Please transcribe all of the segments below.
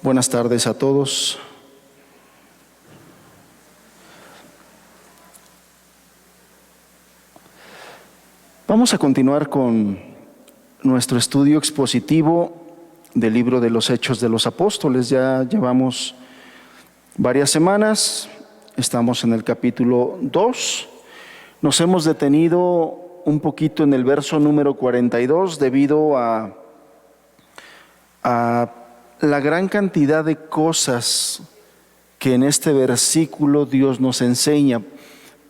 Buenas tardes a todos. Vamos a continuar con nuestro estudio expositivo del libro de los Hechos de los Apóstoles. Ya llevamos varias semanas, estamos en el capítulo 2. Nos hemos detenido un poquito en el verso número 42 debido a la gran cantidad de cosas que en este versículo Dios nos enseña,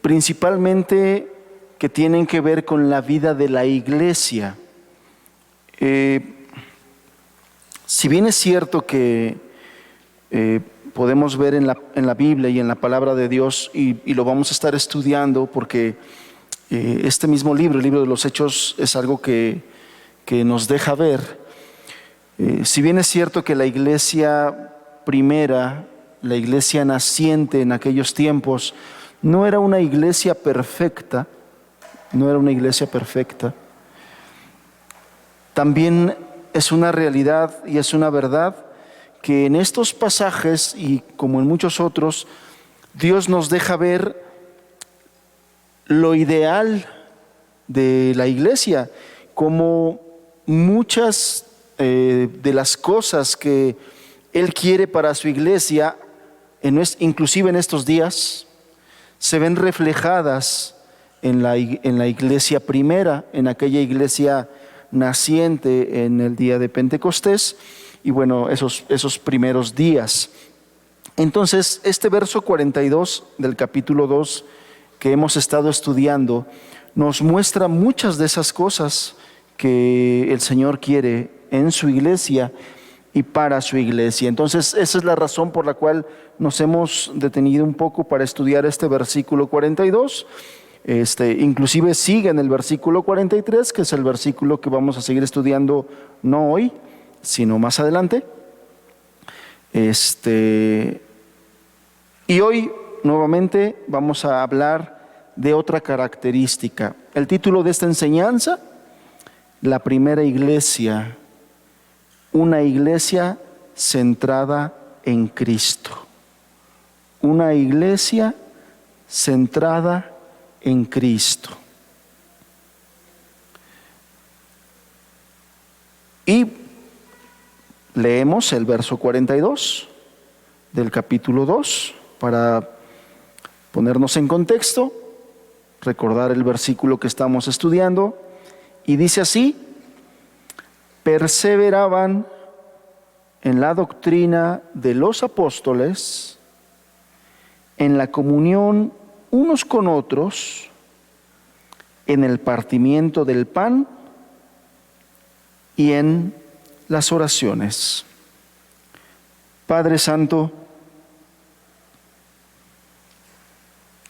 principalmente que tienen que ver con la vida de la iglesia. Si bien es cierto que podemos ver en la Biblia y en la palabra de Dios, y lo vamos a estar estudiando porque este mismo libro, el libro de los Hechos, es algo que nos deja ver. Si bien es cierto que la iglesia primera, la iglesia naciente en aquellos tiempos, no era una iglesia perfecta, también es una realidad y es una verdad que en estos pasajes y como en muchos otros, Dios nos deja ver lo ideal de la iglesia, como muchas de las cosas que Él quiere para su iglesia, inclusive en estos días, se ven reflejadas en la iglesia primera, en aquella iglesia naciente en el día de Pentecostés, y bueno, esos primeros días. Entonces, este verso 42 del capítulo 2 que hemos estado estudiando, nos muestra muchas de esas cosas que el Señor quiere en su iglesia y para su iglesia. Entonces, esa es la razón por la cual nos hemos detenido un poco para estudiar este versículo 42. Inclusive sigue en el versículo 43, que es el versículo que vamos a seguir estudiando no hoy, sino más adelante. Y hoy nuevamente vamos a hablar de otra característica. El título de esta enseñanza: la primera iglesia, una iglesia centrada en Cristo. Una iglesia centrada en Cristo. Y leemos el verso 42 del capítulo 2 para ponernos en contexto, recordar el versículo que estamos estudiando, y dice así: perseveraban en la doctrina de los apóstoles, en la comunión unos con otros, en el partimiento del pan y en las oraciones. Padre Santo,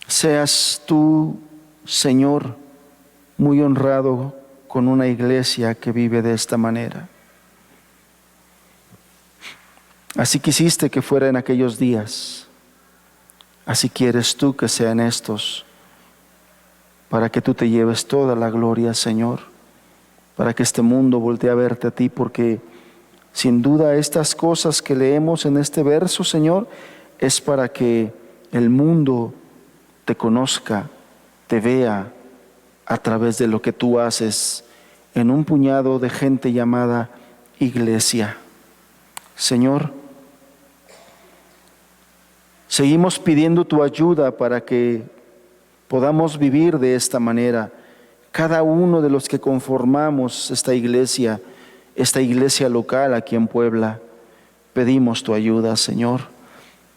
seas tú, Señor, muy honrado con una iglesia que vive de esta manera. Así quisiste que fuera en aquellos días, así quieres tú que sean estos, para que tú te lleves toda la gloria, Señor, para que este mundo voltee a verte a ti, porque sin duda estas cosas que leemos en este verso, Señor, es para que el mundo te conozca, te vea a través de lo que tú haces en un puñado de gente llamada iglesia. Señor, seguimos pidiendo tu ayuda para que podamos vivir de esta manera. Cada uno de los que conformamos esta iglesia local aquí en Puebla, pedimos tu ayuda, Señor.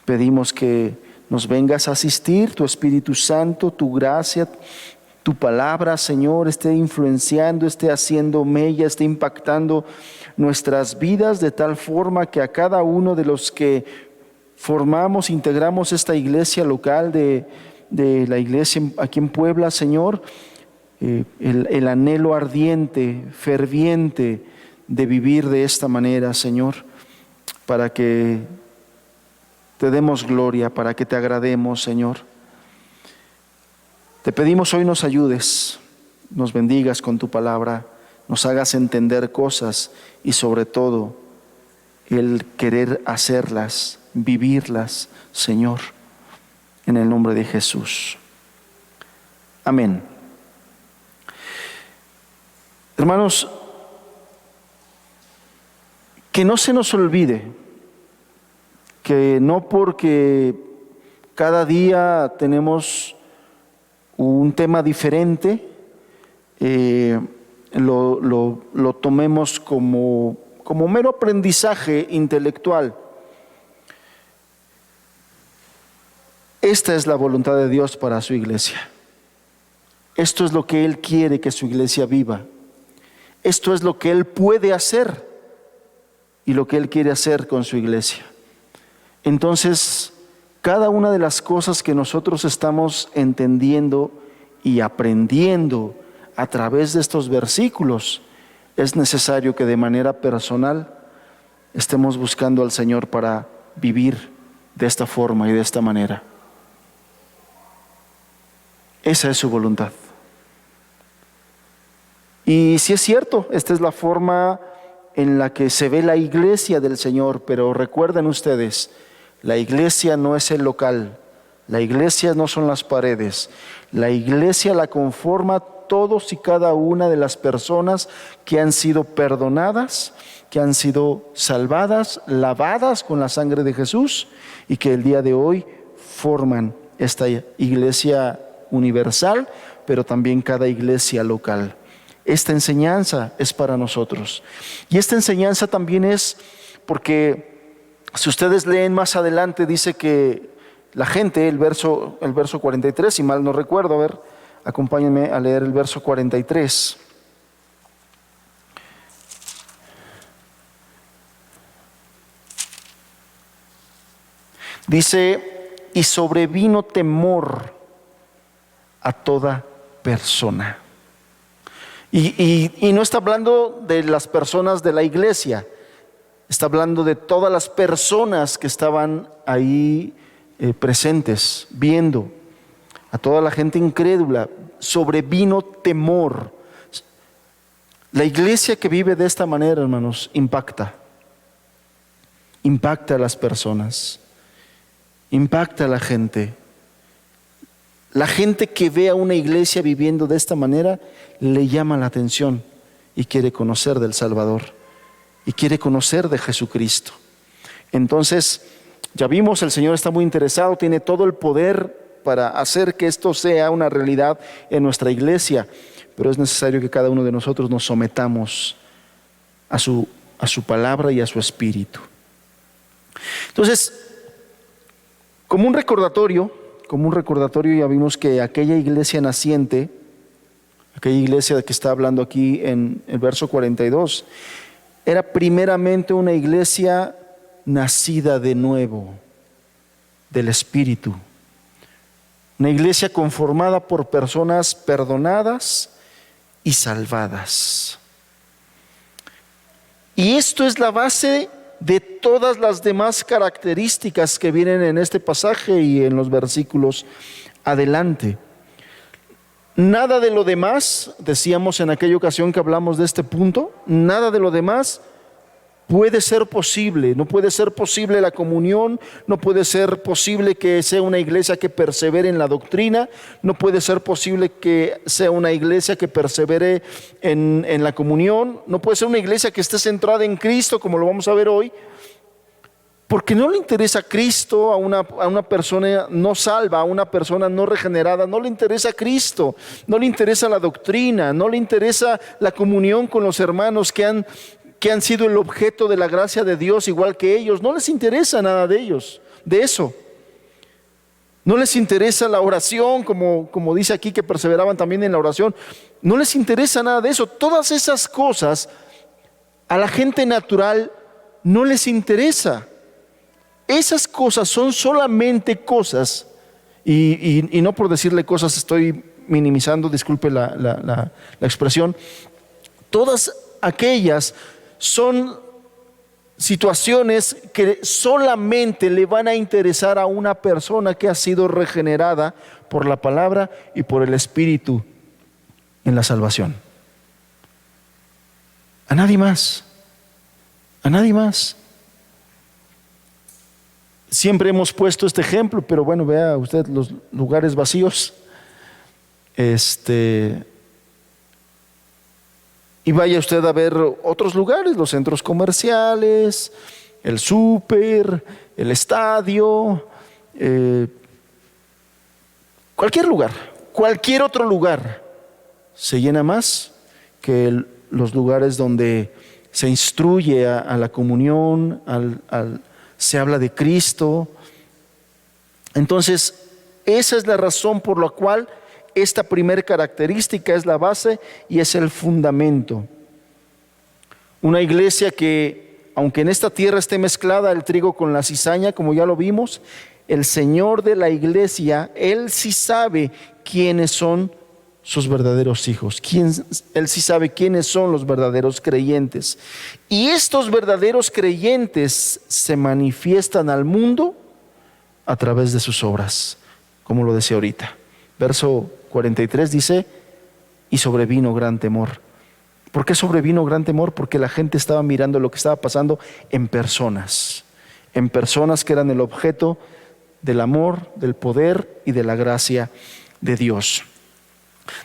Pedimos que nos vengas a asistir, tu Espíritu Santo, tu gracia, tu palabra, Señor, esté influenciando, esté haciendo mella, esté impactando nuestras vidas de tal forma que a cada uno de los que integramos esta iglesia local de la iglesia aquí en Puebla, Señor, el anhelo ardiente, ferviente de vivir de esta manera, Señor, para que te demos gloria, para que te agrademos, Señor. Te pedimos hoy nos ayudes, nos bendigas con tu palabra, nos hagas entender cosas y sobre todo el querer hacerlas, vivirlas, Señor, en el nombre de Jesús. Amén. Hermanos, que no se nos olvide que no porque cada día tenemos un tema diferente, lo tomemos como mero aprendizaje intelectual. Esta es la voluntad de Dios para su iglesia. Esto es lo que Él quiere que su iglesia viva. Esto es lo que Él puede hacer y lo que Él quiere hacer con su iglesia. Entonces, cada una de las cosas que nosotros estamos entendiendo y aprendiendo a través de estos versículos, es necesario que de manera personal estemos buscando al Señor para vivir de esta forma y de esta manera. Esa es su voluntad. Y si es cierto, esta es la forma en la que se ve la iglesia del Señor, pero recuerden ustedes, la iglesia no es el local, la iglesia no son las paredes, la iglesia la conforma todos y cada una de las personas que han sido perdonadas, que han sido salvadas, lavadas con la sangre de Jesús y que el día de hoy forman esta iglesia universal, pero también cada iglesia local. Esta enseñanza es para nosotros. Y esta enseñanza también es porque si ustedes leen más adelante, dice que la gente, el verso 43, si mal no recuerdo, a ver, acompáñenme a leer el verso 43. Dice, y sobrevino temor a toda persona. Y no está hablando de las personas de la iglesia, está hablando de todas las personas que estaban ahí presentes, viendo. A toda la gente incrédula sobrevino temor. La iglesia que vive de esta manera, hermanos, impacta a las personas, impacta a la gente. La gente que ve a una iglesia viviendo de esta manera le llama la atención y quiere conocer del Salvador y quiere conocer de Jesucristo. Entonces, ya vimos, el Señor está muy interesado, tiene todo el poder para hacer que esto sea una realidad en nuestra iglesia, pero es necesario que cada uno de nosotros nos sometamos a su palabra y a su espíritu. Entonces, como un recordatorio, ya vimos que aquella iglesia naciente, aquella iglesia de que está hablando aquí en el verso 42, era primeramente una iglesia nacida de nuevo, del Espíritu. Una iglesia conformada por personas perdonadas y salvadas. Y esto es la base de todas las demás características que vienen en este pasaje y en los versículos adelante. Nada de lo demás, decíamos en aquella ocasión que hablamos de este punto, nada de lo demás puede ser posible. No puede ser posible la comunión, no puede ser posible que sea una iglesia que persevere en la doctrina, no puede ser posible que sea una iglesia que persevere en la comunión, no puede ser una iglesia que esté centrada en Cristo, como lo vamos a ver hoy, porque no le interesa a Cristo a una persona no salva, a una persona no regenerada, no le interesa a Cristo, no le interesa la doctrina, no le interesa la comunión con los hermanos que han sido el objeto de la gracia de Dios igual que ellos. No les interesa nada de eso. No les interesa la oración, como dice aquí que perseveraban también en la oración. No les interesa nada de eso. Todas esas cosas a la gente natural no les interesa. Esas cosas son solamente cosas, y no por decirle cosas estoy minimizando, disculpe la expresión. Todas aquellas son situaciones que solamente le van a interesar a una persona que ha sido regenerada por la palabra y por el Espíritu en la salvación. A nadie más. Siempre hemos puesto este ejemplo, pero bueno, vea usted los lugares vacíos. Y vaya usted a ver otros lugares, los centros comerciales, el súper, el estadio, cualquier lugar, cualquier otro lugar se llena más que los lugares donde se instruye a la comunión, se habla de Cristo. Entonces, esa es la razón por la cual esta primera característica es la base y es el fundamento. Una iglesia que, aunque en esta tierra esté mezclada el trigo con la cizaña, como ya lo vimos, el Señor de la iglesia, Él sí sabe quiénes son sus verdaderos hijos. Él sí sabe quiénes son los verdaderos creyentes. Y estos verdaderos creyentes se manifiestan al mundo a través de sus obras, como lo decía ahorita. Verso 43 dice, y sobrevino gran temor. ¿Por qué sobrevino gran temor? Porque la gente estaba mirando lo que estaba pasando en personas que eran el objeto del amor, del poder y de la gracia de Dios.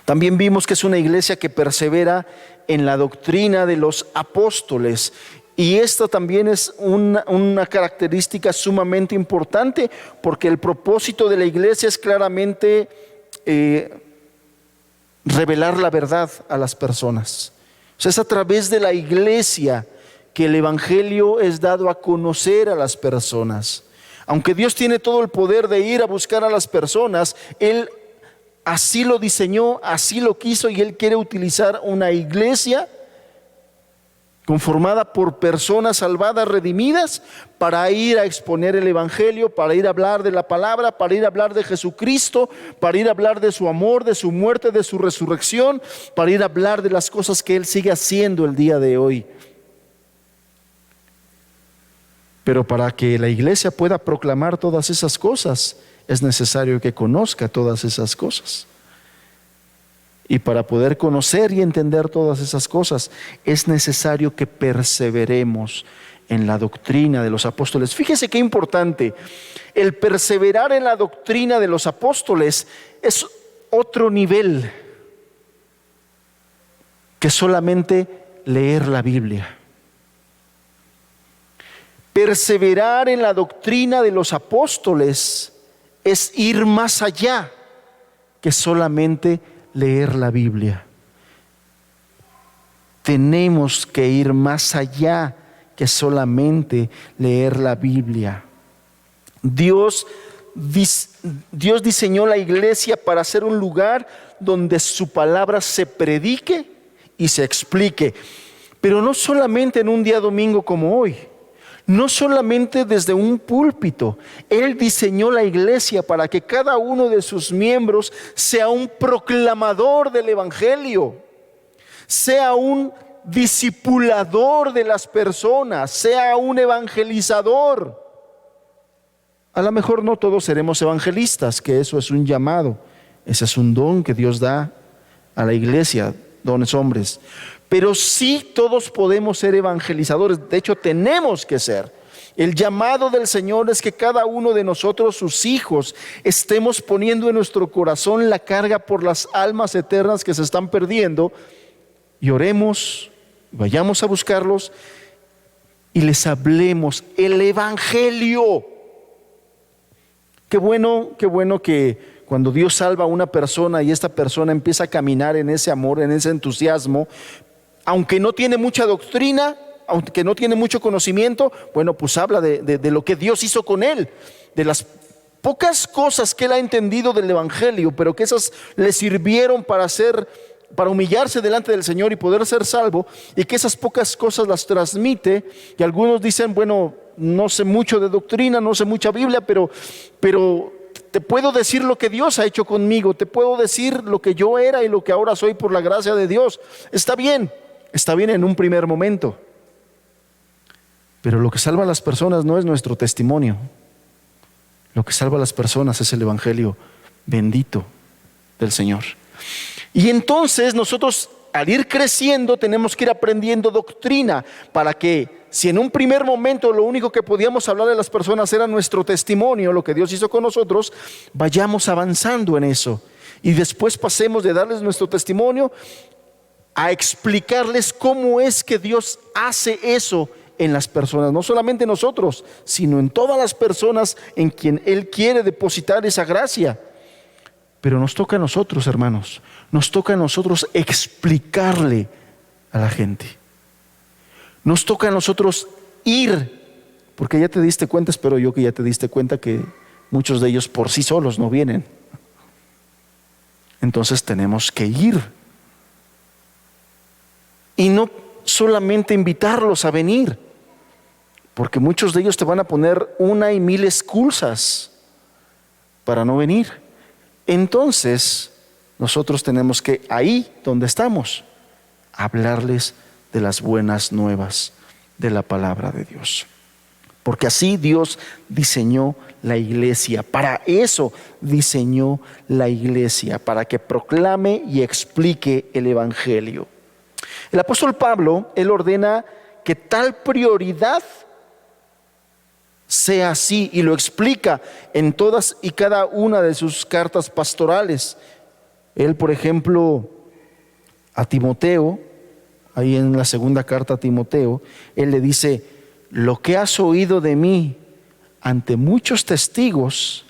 También vimos que es una iglesia que persevera en la doctrina de los apóstoles. Y esto también es una característica sumamente importante, porque el propósito de la iglesia es claramente revelar la verdad a las personas. O sea, es a través de la iglesia que el evangelio es dado a conocer a las personas. Aunque Dios tiene todo el poder de ir a buscar a las personas, Él así lo diseñó, así lo quiso, y Él quiere utilizar una iglesia conformada por personas salvadas, redimidas, para ir a exponer el evangelio, para ir a hablar de la palabra, para ir a hablar de Jesucristo, para ir a hablar de su amor, de su muerte, de su resurrección, para ir a hablar de las cosas que Él sigue haciendo el día de hoy. Pero para que la iglesia pueda proclamar todas esas cosas, es necesario que conozca todas esas cosas. Y para poder conocer y entender todas esas cosas, es necesario que perseveremos en la doctrina de los apóstoles. Fíjese qué importante. El perseverar en la doctrina de los apóstoles es otro nivel que solamente leer la Biblia. Perseverar en la doctrina de los apóstoles es ir más allá que solamente leer la Biblia. Tenemos que ir más allá que solamente leer la Biblia. Dios diseñó la iglesia para ser un lugar donde su palabra se predique y se explique, pero no solamente en un día domingo como hoy. No solamente desde un púlpito. Él diseñó la iglesia para que cada uno de sus miembros sea un proclamador del evangelio, sea un discipulador de las personas, sea un evangelizador. A lo mejor no todos seremos evangelistas, que eso es un llamado, ese es un don que Dios da a la iglesia, dones hombres. Pero sí todos podemos ser evangelizadores, de hecho tenemos que ser. El llamado del Señor es que cada uno de nosotros, sus hijos, estemos poniendo en nuestro corazón la carga por las almas eternas que se están perdiendo, y oremos, vayamos a buscarlos y les hablemos el evangelio. Qué bueno que cuando Dios salva a una persona y esta persona empieza a caminar en ese amor, en ese entusiasmo, aunque no tiene mucha doctrina, aunque no tiene mucho conocimiento, bueno, pues habla de lo que Dios hizo con él, de las pocas cosas que él ha entendido del evangelio, pero que esas le sirvieron para humillarse delante del Señor y poder ser salvo, y que esas pocas cosas las transmite. Y algunos dicen, bueno, no sé mucho de doctrina, no sé mucha Biblia, pero te puedo decir lo que Dios ha hecho conmigo, te puedo decir lo que yo era y lo que ahora soy por la gracia de Dios. Está bien en un primer momento, pero lo que salva a las personas no es nuestro testimonio. Lo que salva a las personas es el evangelio bendito del Señor. Y entonces nosotros al ir creciendo tenemos que ir aprendiendo doctrina para que, si en un primer momento lo único que podíamos hablar de las personas era nuestro testimonio, lo que Dios hizo con nosotros, vayamos avanzando en eso. Y después pasemos de darles nuestro testimonio a explicarles cómo es que Dios hace eso en las personas, no solamente en nosotros, sino en todas las personas en quien Él quiere depositar esa gracia. Pero nos toca a nosotros, hermanos, nos toca a nosotros explicarle a la gente. Nos toca a nosotros ir, porque ya te diste cuenta, espero yo que ya te diste cuenta que muchos de ellos por sí solos no vienen. Entonces tenemos que ir. Y no solamente invitarlos a venir, porque muchos de ellos te van a poner 1 y 1000 excusas para no venir. Entonces, nosotros tenemos que, ahí donde estamos, hablarles de las buenas nuevas de la palabra de Dios. Porque así Dios diseñó la iglesia. Para eso diseñó la iglesia, para que proclame y explique el evangelio. El apóstol Pablo, él ordena que tal prioridad sea así y lo explica en todas y cada una de sus cartas pastorales. Él, por ejemplo, a Timoteo, ahí en la segunda carta a Timoteo, él le dice: lo que has oído de mí ante muchos testigos,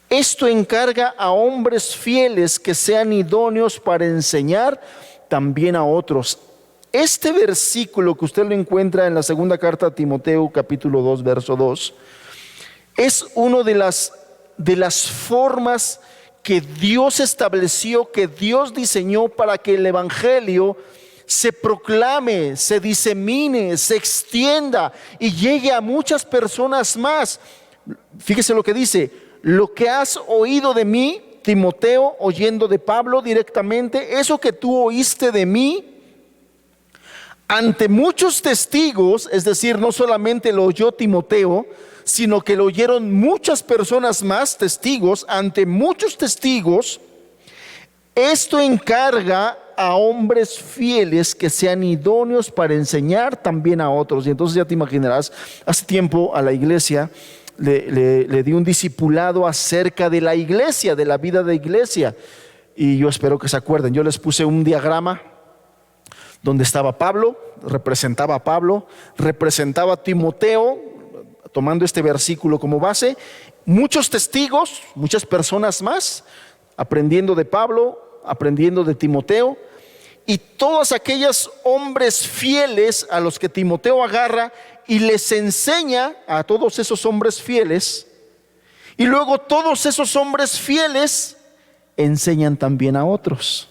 esto encarga a hombres fieles que sean idóneos para enseñar también a otros. Este versículo que usted lo encuentra en la segunda carta a Timoteo, capítulo 2, verso 2, es una de las formas que Dios estableció, que Dios diseñó para que el evangelio se proclame, se disemine, se extienda y llegue a muchas personas más. Fíjese lo que dice: lo que has oído de mí, Timoteo, oyendo de Pablo directamente, eso que tú oíste de mí ante muchos testigos, es decir, no solamente lo oyó Timoteo, sino que lo oyeron muchas personas más, testigos, ante muchos testigos. Esto encarga a hombres fieles que sean idóneos para enseñar también a otros. Y entonces ya te imaginarás, hace tiempo a la iglesia le di un discipulado acerca de la iglesia, de la vida de iglesia. Y yo espero que se acuerden, yo les puse un diagrama donde estaba Pablo, representaba a Pablo, representaba a Timoteo, tomando este versículo como base, muchos testigos, muchas personas más, aprendiendo de Pablo, aprendiendo de Timoteo, y todos aquellos hombres fieles a los que Timoteo agarra y les enseña a todos esos hombres fieles, y luego todos esos hombres fieles enseñan también a otros.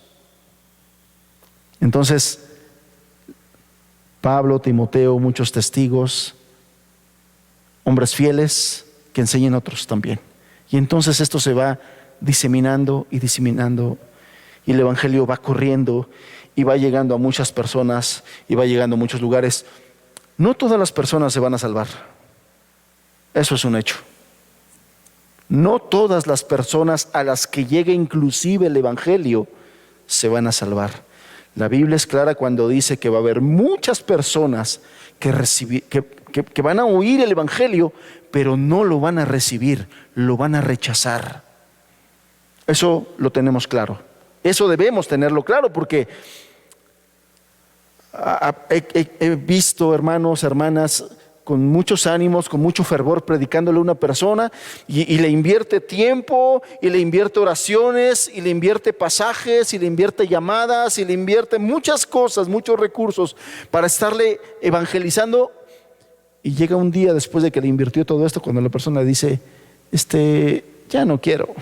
Entonces, Pablo, Timoteo, muchos testigos, hombres fieles que enseñan a otros también. Y entonces esto se va diseminando y diseminando, y el evangelio va corriendo y va llegando a muchas personas y va llegando a muchos lugares. No todas las personas se van a salvar, eso es un hecho. No todas las personas a las que llegue inclusive el evangelio se van a salvar. La Biblia es clara cuando dice que va a haber muchas personas que van a oír el evangelio, pero no lo van a recibir, lo van a rechazar. Eso lo tenemos claro. Eso debemos tenerlo claro, porque he visto hermanos, hermanas, con muchos ánimos, con mucho fervor, predicándole a una persona y le invierte tiempo, y le invierte oraciones, y le invierte pasajes, y le invierte llamadas, y le invierte muchas cosas, muchos recursos para estarle evangelizando. Y llega un día después de que le invirtió todo esto, cuando la persona le dice: ya no quiero,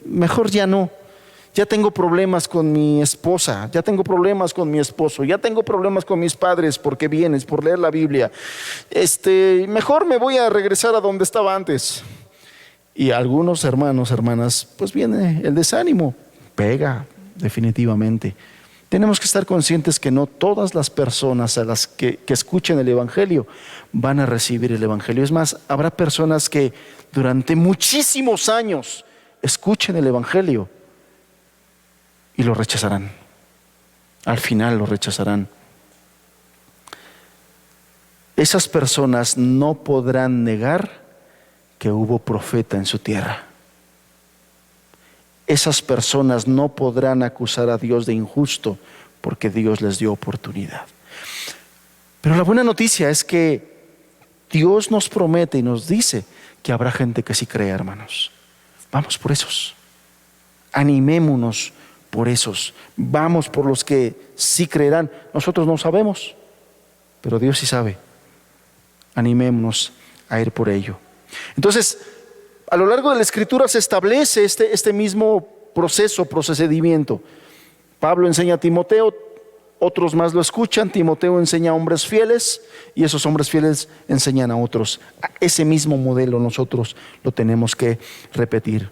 mejor ya no. Ya tengo problemas con mi esposa, ya tengo problemas con mi esposo, ya tengo problemas con mis padres porque vienes por leer la Biblia. Mejor me voy a regresar a donde estaba antes. Y algunos hermanos, hermanas, pues viene el desánimo, pega definitivamente. Tenemos que estar conscientes que no todas las personas a las que escuchen el evangelio van a recibir el evangelio. Es más, habrá personas que durante muchísimos años escuchen el evangelio y lo rechazarán. Al final lo rechazarán. Esas personas no podrán negar que hubo profeta en su tierra. Esas personas no podrán acusar a Dios de injusto porque Dios les dio oportunidad. Pero la buena noticia es que Dios nos promete y nos dice que habrá gente que sí crea, hermanos. Vamos por esos. Animémonos por esos. Vamos por los que sí creerán. Nosotros no sabemos, pero Dios sí sabe. Animémonos a ir por ello. Entonces, a lo largo de la Escritura se establece este mismo procedimiento. Pablo enseña a Timoteo, otros más lo escuchan, Timoteo enseña a hombres fieles y esos hombres fieles enseñan a otros. Ese mismo modelo nosotros lo tenemos que repetir.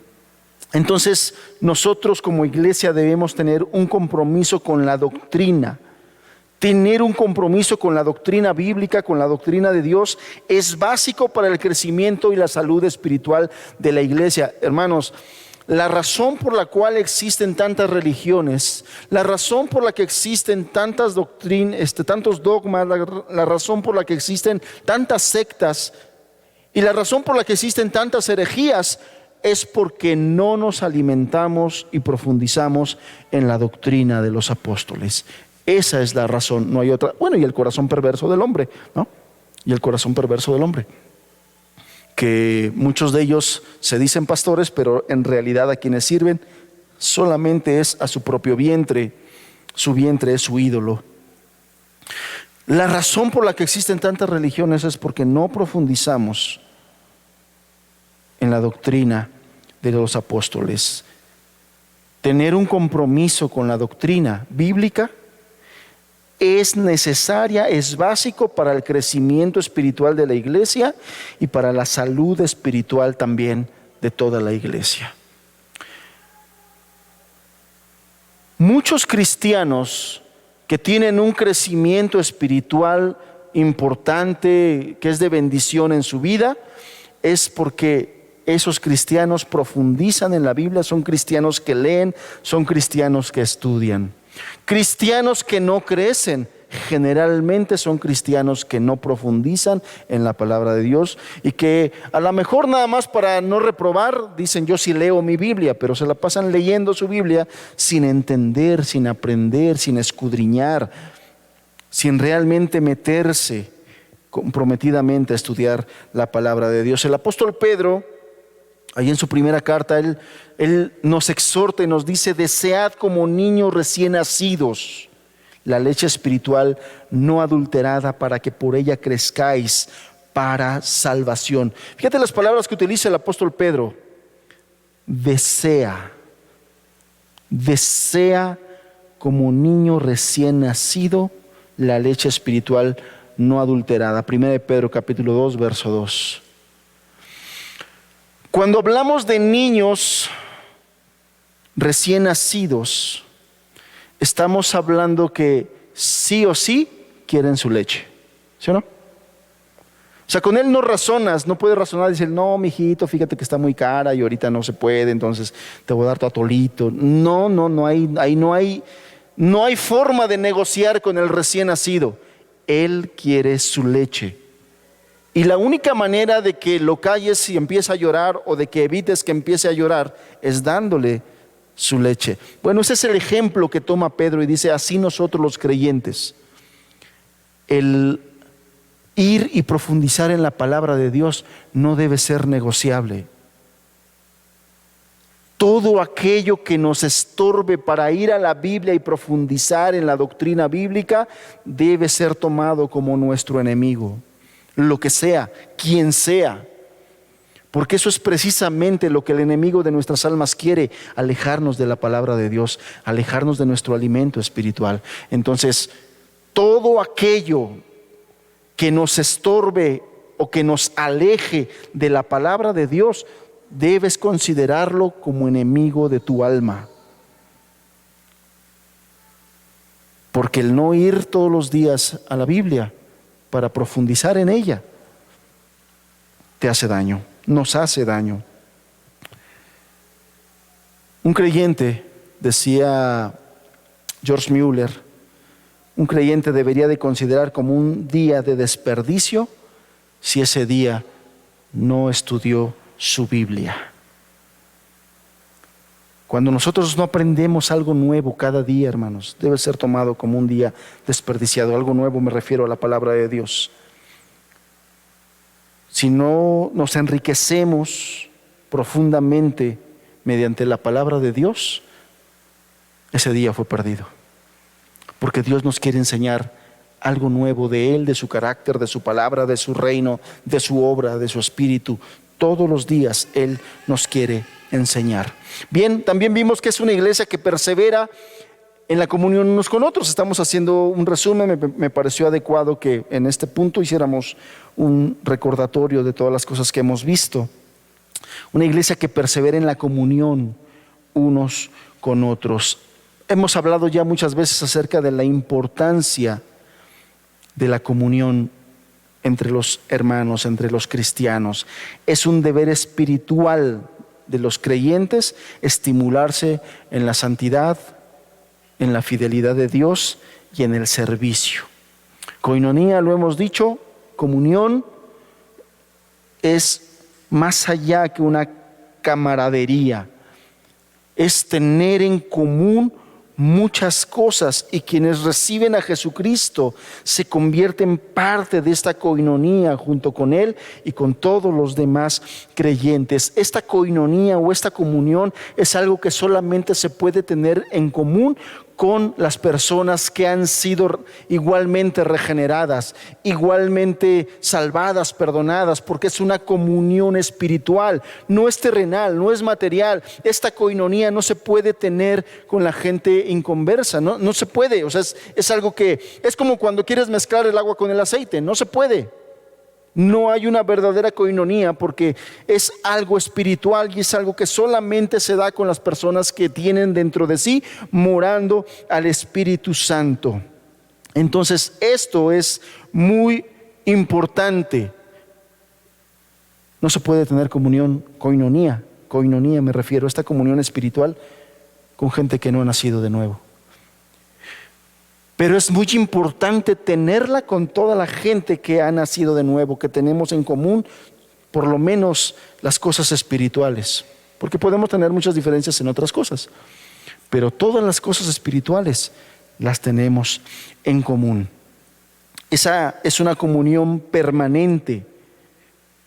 Entonces, nosotros como iglesia debemos tener un compromiso con la doctrina. Tener un compromiso con la doctrina bíblica, con la doctrina de Dios, es básico para el crecimiento y la salud espiritual de la iglesia. Hermanos, la razón por la cual existen tantas religiones, la razón por la que existen tantas doctrinas, tantos dogmas, la razón por la que existen tantas sectas y la razón por la que existen tantas herejías es porque no nos alimentamos y profundizamos en la doctrina de los apóstoles. Esa es la razón, no hay otra. Bueno, y el corazón perverso del hombre, ¿no? Y el corazón perverso del hombre. Que muchos de ellos se dicen pastores, pero en realidad a quienes sirven solamente es a su propio vientre. Su vientre es su ídolo. La razón por la que existen tantas religiones es porque no profundizamos en la doctrina de los apóstoles. Tener un compromiso con la doctrina bíblica es necesaria, es básico para el crecimiento espiritual de la iglesia y para la salud espiritual también de toda la iglesia. Muchos cristianos que tienen un crecimiento espiritual importante, que es de bendición en su vida, es porque esos cristianos profundizan en la Biblia, son cristianos que leen, son cristianos que estudian. Cristianos que no crecen generalmente son cristianos que no profundizan en la palabra de Dios y que a lo mejor nada más para no reprobar dicen yo sí leo mi Biblia, pero se la pasan leyendo su Biblia sin entender, sin aprender, sin escudriñar, sin realmente meterse comprometidamente a estudiar la palabra de Dios. El apóstol Pedro, ahí en su primera carta, él nos exhorta y nos dice: desead como niños recién nacidos la leche espiritual no adulterada, para que por ella crezcáis para salvación. Fíjate las palabras que utiliza el apóstol Pedro. Desea como niño recién nacido la leche espiritual no adulterada. 1 Pedro capítulo 2, verso 2. Cuando hablamos de niños recién nacidos, estamos hablando que sí o sí quieren su leche, ¿sí o no? O sea, con él no razonas, no puedes razonar y decir, no, mijito, fíjate que está muy cara y ahorita no se puede, entonces te voy a dar tu atolito. No hay forma de negociar con el recién nacido. Él quiere su leche. Y la única manera de que lo calles si empieza a llorar o de que evites que empiece a llorar es dándole su leche. Bueno, ese es el ejemplo que toma Pedro y dice: así nosotros los creyentes, el ir y profundizar en la palabra de Dios no debe ser negociable. Todo aquello que nos estorbe para ir a la Biblia y profundizar en la doctrina bíblica debe ser tomado como nuestro enemigo. Lo que sea, quien sea, porque eso es precisamente lo que el enemigo de nuestras almas quiere: alejarnos de la palabra de Dios, alejarnos de nuestro alimento espiritual. Entonces, todo aquello que nos estorbe o que nos aleje de la palabra de Dios, debes considerarlo como enemigo de tu alma. Porque el no ir todos los días a la Biblia para profundizar en ella te hace daño, nos hace daño. Un creyente decía George Mueller, un creyente debería de considerar como un día de desperdicio si ese día no estudió su Biblia. Cuando nosotros no aprendemos algo nuevo cada día, hermanos, debe ser tomado como un día desperdiciado. Algo nuevo me refiero a la palabra de Dios. Si no nos enriquecemos profundamente mediante la palabra de Dios, ese día fue perdido. Porque Dios nos quiere enseñar algo nuevo de Él, de su carácter, de su palabra, de su reino, de su obra, de su espíritu. Todos los días Él nos quiere enseñar. Bien, también vimos que es una iglesia que persevera en la comunión unos con otros. Estamos haciendo un resumen, me pareció adecuado que en este punto hiciéramos un recordatorio de todas las cosas que hemos visto. Una iglesia que persevera en la comunión unos con otros. Hemos hablado ya muchas veces acerca de la importancia de la comunión entre los hermanos, entre los cristianos. Es un deber espiritual de los creyentes estimularse en la santidad, en la fidelidad de Dios y en el servicio. Koinonía, lo hemos dicho, comunión es más allá que una camaradería, es tener en común muchas cosas, y quienes reciben a Jesucristo se convierten parte de esta koinonía junto con Él y con todos los demás creyentes. Esta koinonía o esta comunión es algo que solamente se puede tener en común con las personas que han sido igualmente regeneradas, igualmente salvadas, perdonadas, porque es una comunión espiritual, no es terrenal, no es material. Esta koinonía no se puede tener con la gente inconversa, no se puede. O sea, es algo que es como cuando quieres mezclar el agua con el aceite, no se puede. No hay una verdadera koinonía porque es algo espiritual y es algo que solamente se da con las personas que tienen dentro de sí morando al Espíritu Santo. Entonces, esto es muy importante. No se puede tener koinonía me refiero a esta comunión espiritual con gente que no ha nacido de nuevo. Pero es muy importante tenerla con toda la gente que ha nacido de nuevo, que tenemos en común por lo menos las cosas espirituales, porque podemos tener muchas diferencias en otras cosas, pero todas las cosas espirituales las tenemos en común. Esa es una comunión permanente,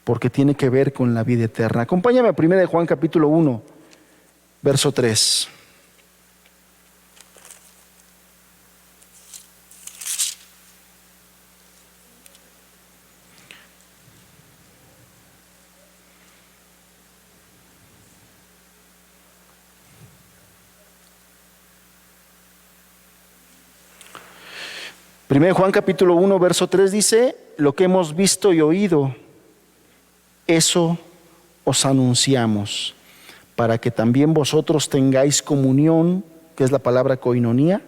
porque tiene que ver con la vida eterna. Acompáñame a 1 Juan capítulo 1, verso 3. Primero Juan capítulo 1, verso 3 dice: lo que hemos visto y oído, eso os anunciamos, para que también vosotros tengáis comunión, que es la palabra koinonía,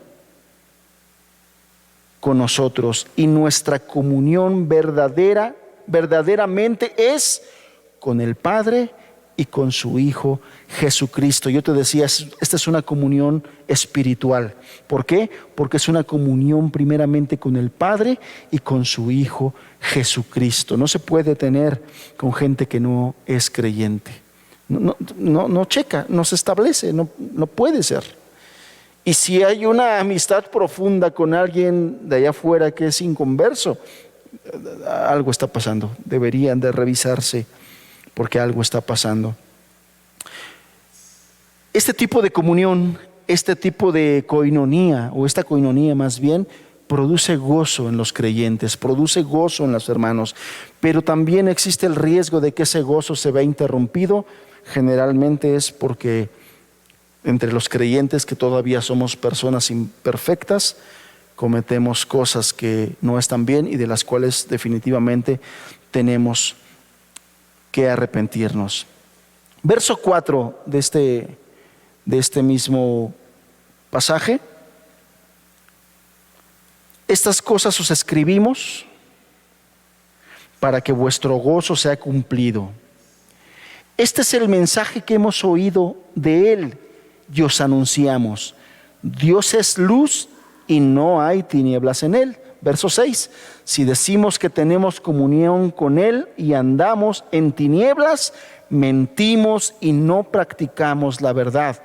con nosotros. Y nuestra comunión verdaderamente es con el Padre y con su Hijo Jesucristo. Yo te decía, esta es una comunión espiritual. ¿Por qué? Porque es una comunión primeramente con el Padre y con su Hijo Jesucristo. No se puede tener con gente que no es creyente. No checa, no se establece, no puede ser. Y si hay una amistad profunda con alguien de allá afuera que es inconverso, algo está pasando. Deberían de revisarse porque algo está pasando. Este tipo de comunión, este tipo de koinonía, o esta koinonía más bien, produce gozo en los creyentes, produce gozo en los hermanos, pero también existe el riesgo de que ese gozo se vea interrumpido. Generalmente es porque entre los creyentes, que todavía somos personas imperfectas, cometemos cosas que no están bien y de las cuales definitivamente tenemos que arrepentirnos. Verso 4 de este mismo pasaje: estas cosas os escribimos para que vuestro gozo sea cumplido. Este es el mensaje que hemos oído de Él y os anunciamos: Dios es luz y no hay tinieblas en él. Verso 6, si decimos que tenemos comunión con él y andamos en tinieblas, mentimos y no practicamos la verdad.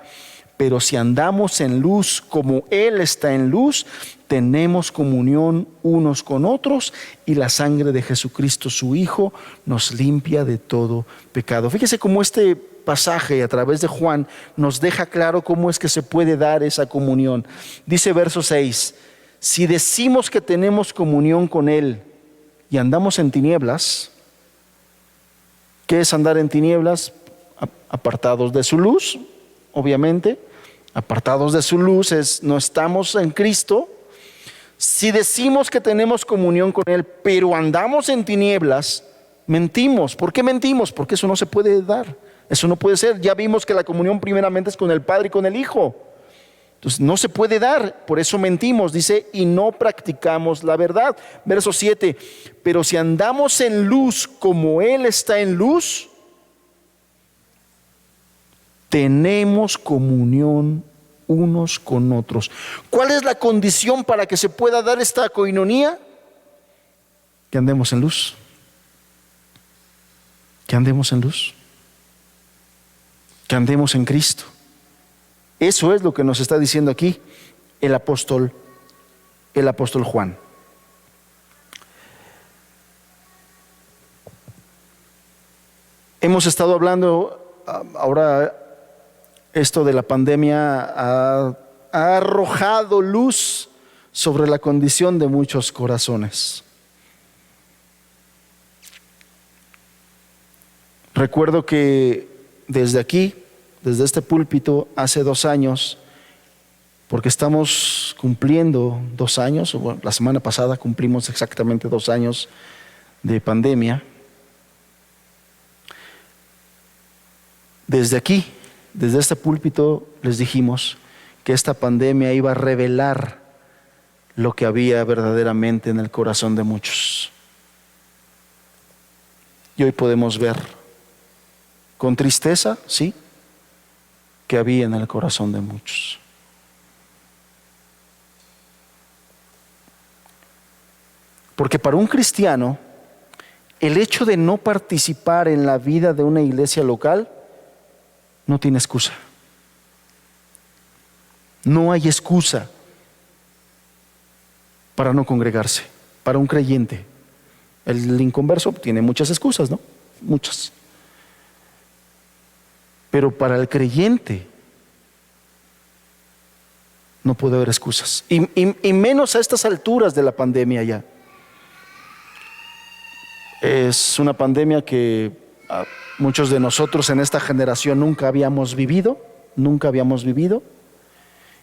Pero si andamos en luz como él está en luz, tenemos comunión unos con otros y la sangre de Jesucristo su Hijo nos limpia de todo pecado. Fíjese cómo este pasaje a través de Juan nos deja claro cómo es que se puede dar esa comunión. Dice verso 6, si decimos que tenemos comunión con él y andamos en tinieblas, ¿qué es andar en tinieblas? Apartados de su luz, obviamente. Apartados de su luz es no estamos en Cristo. Si decimos que tenemos comunión con él, pero andamos en tinieblas, mentimos. ¿Por qué mentimos? Porque eso no se puede dar. Eso no puede ser. Ya vimos que la comunión primeramente es con el Padre y con el Hijo. Entonces no se puede dar, por eso mentimos, dice, y no practicamos la verdad. Verso 7, pero si andamos en luz como él está en luz, tenemos comunión unos con otros. ¿Cuál es la condición para que se pueda dar esta coinonía? Que andemos en luz. Que andemos en luz. Que andemos en Cristo. Eso es lo que nos está diciendo aquí el apóstol Juan. Hemos estado hablando ahora. Esto de la pandemia ha arrojado luz sobre la condición de muchos corazones. Recuerdo que desde aquí, desde este púlpito, hace 2 años, porque estamos cumpliendo 2 años, bueno, la semana pasada cumplimos exactamente 2 años de pandemia. Desde aquí, desde este púlpito les dijimos que esta pandemia iba a revelar lo que había verdaderamente en el corazón de muchos. Y hoy podemos ver con tristeza, sí, que había en el corazón de muchos. Porque para un cristiano, el hecho de no participar en la vida de una iglesia local no tiene excusa. No hay excusa para no congregarse, para un creyente. El inconverso tiene muchas excusas, ¿no? Muchas. Pero para el creyente no puede haber excusas. Y menos a estas alturas de la pandemia ya. Es una pandemia que muchos de nosotros en esta generación nunca habíamos vivido.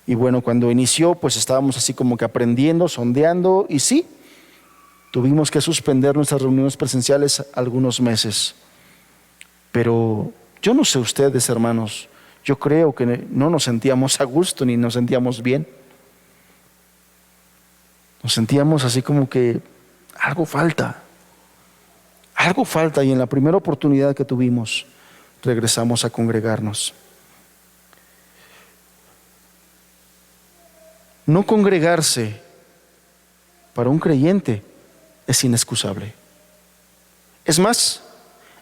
Y bueno, cuando inició, pues estábamos así como que aprendiendo, sondeando, y sí, tuvimos que suspender nuestras reuniones presenciales algunos meses. Pero yo no sé ustedes, hermanos, yo creo que no nos sentíamos a gusto ni nos sentíamos bien. Nos sentíamos así como que algo falta. Algo falta, y en la primera oportunidad que tuvimos, regresamos a congregarnos. No congregarse para un creyente es inexcusable. Es más,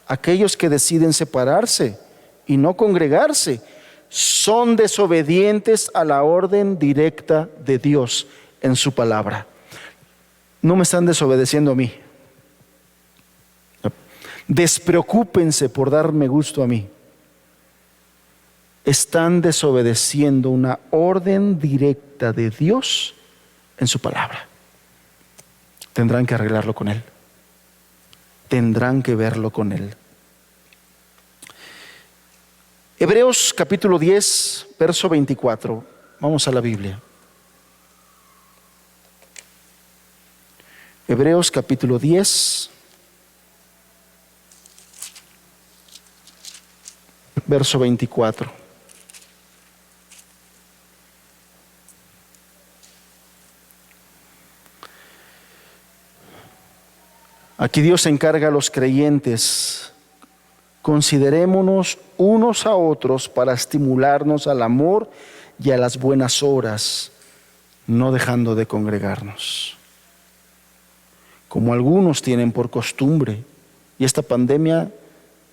aquellos que deciden separarse y no congregarse son desobedientes a la orden directa de Dios en su palabra. No me están desobedeciendo a mí. Despreocúpense por darme gusto a mí. Están desobedeciendo una orden directa de Dios en su palabra. Tendrán que arreglarlo con Él. Tendrán que verlo con Él. Hebreos capítulo 10, verso 24. Vamos a la Biblia. Hebreos capítulo 10, verso 24. Aquí Dios encarga a los creyentes considerémonos unos a otros para estimularnos al amor y a las buenas obras, no dejando de congregarnos, como algunos tienen por costumbre. Y esta pandemia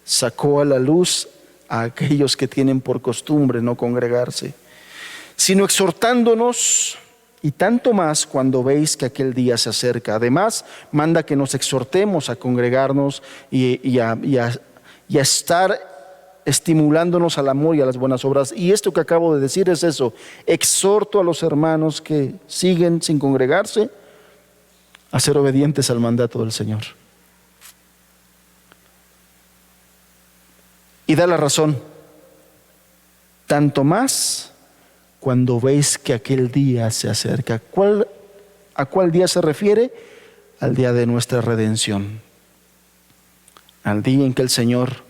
sacó a la luz a aquellos que tienen por costumbre no congregarse, sino exhortándonos, y tanto más cuando veis que aquel día se acerca. Además, manda que nos exhortemos a congregarnos y a estar estimulándonos al amor y a las buenas obras. Y esto que acabo de decir es eso: exhorto a los hermanos que siguen sin congregarse a ser obedientes al mandato del Señor. Y da la razón, tanto más cuando veis que aquel día se acerca. ¿A cuál día se refiere? Al día de nuestra redención, al día en que el Señor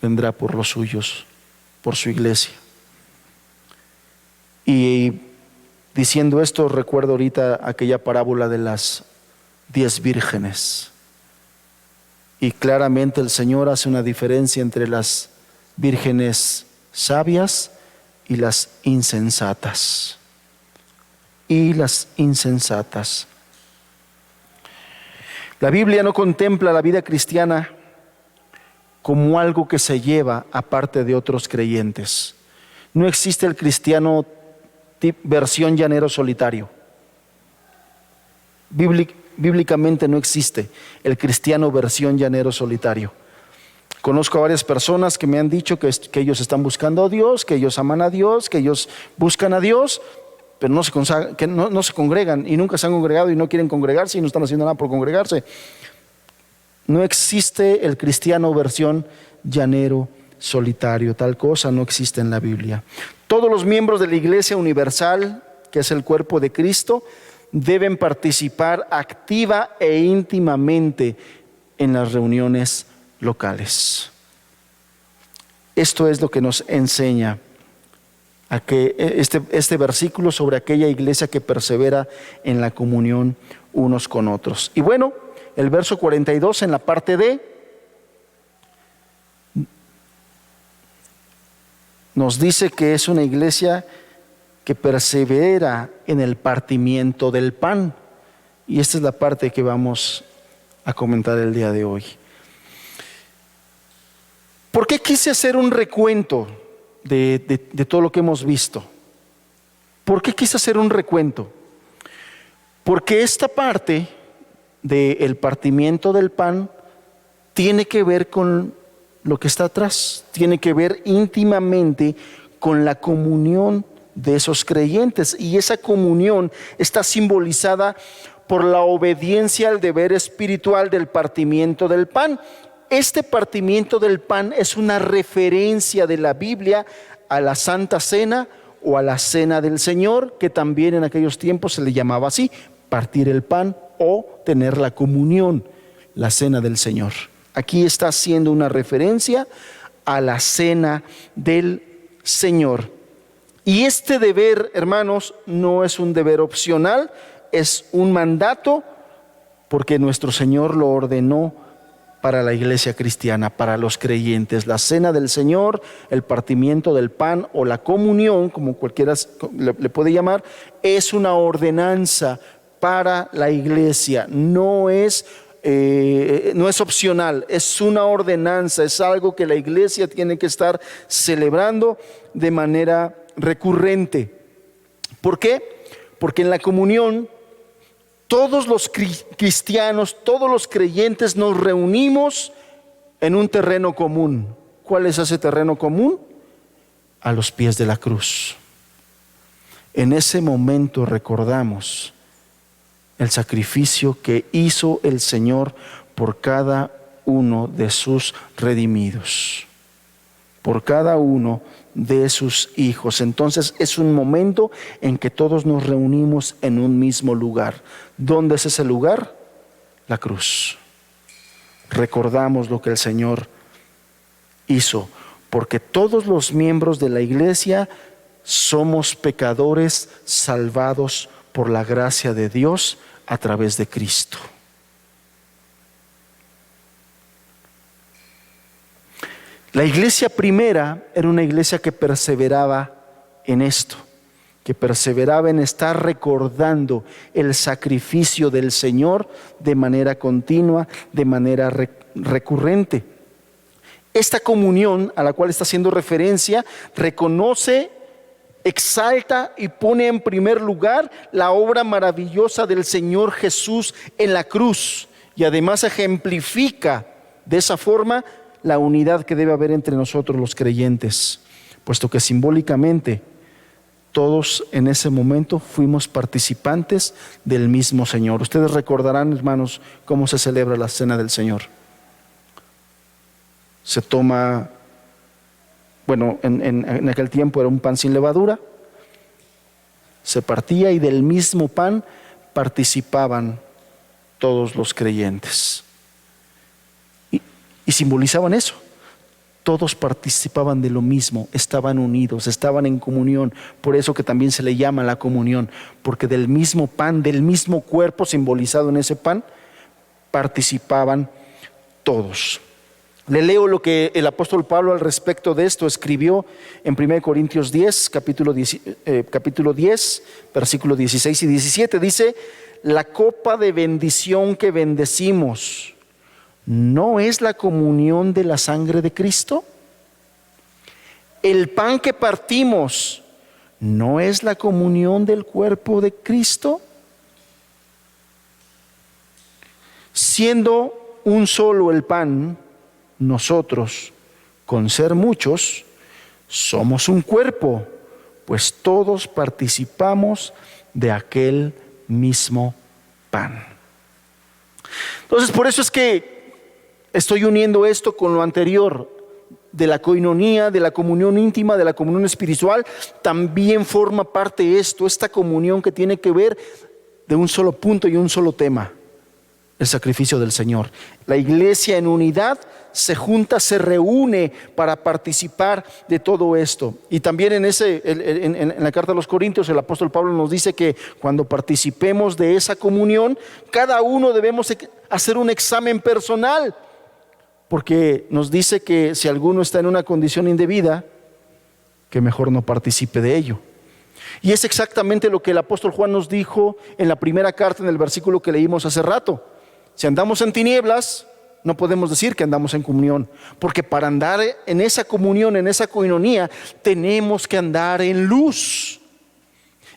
vendrá por los suyos, por su iglesia. Y diciendo esto, recuerdo ahorita aquella parábola de las 10 vírgenes. Y claramente el Señor hace una diferencia entre las vírgenes sabias y las insensatas. Y las insensatas. La Biblia no contempla la vida cristiana como algo que se lleva aparte de otros creyentes. No existe el cristiano versión llanero solitario. Bíblicamente no existe el cristiano versión llanero solitario. Conozco a varias personas que me han dicho que ellos están buscando a Dios, que ellos aman a Dios, que ellos buscan a Dios, pero no se congregan y nunca se han congregado y no quieren congregarse y no están haciendo nada por congregarse. No existe el cristiano versión llanero solitario, tal cosa no existe en la Biblia. Todos los miembros de la Iglesia Universal, que es el cuerpo de Cristo, deben participar activa e íntimamente en las reuniones locales. Esto es lo que nos enseña este versículo sobre aquella iglesia que persevera en la comunión unos con otros. Y bueno, el verso 42 en la parte D nos dice que es una iglesia que persevera en el partimiento del pan. Y esta es la parte que vamos a comentar el día de hoy. ¿Por qué quise hacer un recuento de todo lo que hemos visto? ¿Por qué quise hacer un recuento? Porque esta parte del partimiento del pan tiene que ver con lo que está atrás, tiene que ver íntimamente con la comunión de esos creyentes, y esa comunión está simbolizada por la obediencia al deber espiritual del partimiento del pan. Este partimiento del pan es una referencia de la Biblia a la Santa Cena o a la Cena del Señor, que también en aquellos tiempos se le llamaba así, partir el pan o tener la comunión, la Cena del Señor. Aquí está haciendo una referencia a la Cena del Señor. Y este deber, hermanos, no es un deber opcional, es un mandato, porque nuestro Señor lo ordenó para la iglesia cristiana, para los creyentes. La Cena del Señor, el partimiento del pan o la comunión, como cualquiera le puede llamar, es una ordenanza para la iglesia. No es opcional, es una ordenanza, es algo que la iglesia tiene que estar celebrando de manera recurrente. ¿Por qué? Porque en la comunión todos los cristianos, todos los creyentes nos reunimos en un terreno común. ¿Cuál es ese terreno común? A los pies de la cruz. En ese momento recordamos el sacrificio que hizo el Señor por cada uno de sus redimidos, por cada uno de sus hijos. Entonces es un momento en que todos nos reunimos en un mismo lugar. ¿Dónde es ese lugar? La cruz. Recordamos lo que el Señor hizo, porque todos los miembros de la iglesia somos pecadores salvados por la gracia de Dios a través de Cristo. La iglesia primera era una iglesia que perseveraba en esto, que perseveraba en estar recordando el sacrificio del Señor de manera continua, de manera recurrente. Esta comunión a la cual está haciendo referencia reconoce, exalta y pone en primer lugar la obra maravillosa del Señor Jesús en la cruz, y además ejemplifica de esa forma la unidad que debe haber entre nosotros los creyentes, puesto que simbólicamente todos en ese momento fuimos participantes del mismo Señor. Ustedes recordarán, hermanos, cómo se celebra la cena del Señor. Se toma, bueno, en aquel tiempo era un pan sin levadura, se partía y del mismo pan participaban todos los creyentes. Y simbolizaban eso. Todos participaban de lo mismo, estaban unidos, estaban en comunión. Por eso que también se le llama la comunión, porque del mismo pan, del mismo cuerpo simbolizado en ese pan, participaban todos. Le leo lo que el apóstol Pablo al respecto de esto escribió en 1 Corintios 10, capítulo 10, versículos 16 y 17. Dice: la copa de bendición que bendecimos, ¿no es la comunión de la sangre de Cristo? El pan que partimos, ¿no es la comunión del cuerpo de Cristo? Siendo un solo el pan, nosotros, con ser muchos, somos un cuerpo, pues todos participamos de aquel mismo pan. Entonces, por eso es que estoy uniendo esto con lo anterior, de la coinonía, de la comunión íntima, de la comunión espiritual. También forma parte esta comunión que tiene que ver de un solo punto y un solo tema: el sacrificio del Señor. La iglesia en unidad se junta, se reúne para participar de todo esto. Y también en la carta a los Corintios, el apóstol Pablo nos dice que cuando participemos de esa comunión, cada uno debemos hacer un examen personal, porque nos dice que si alguno está en una condición indebida, que mejor no participe de ello. Y es exactamente lo que el apóstol Juan nos dijo en la primera carta, en el versículo que leímos hace rato. Si andamos en tinieblas, no podemos decir que andamos en comunión, porque para andar en esa comunión, en esa coinonía, tenemos que andar en luz.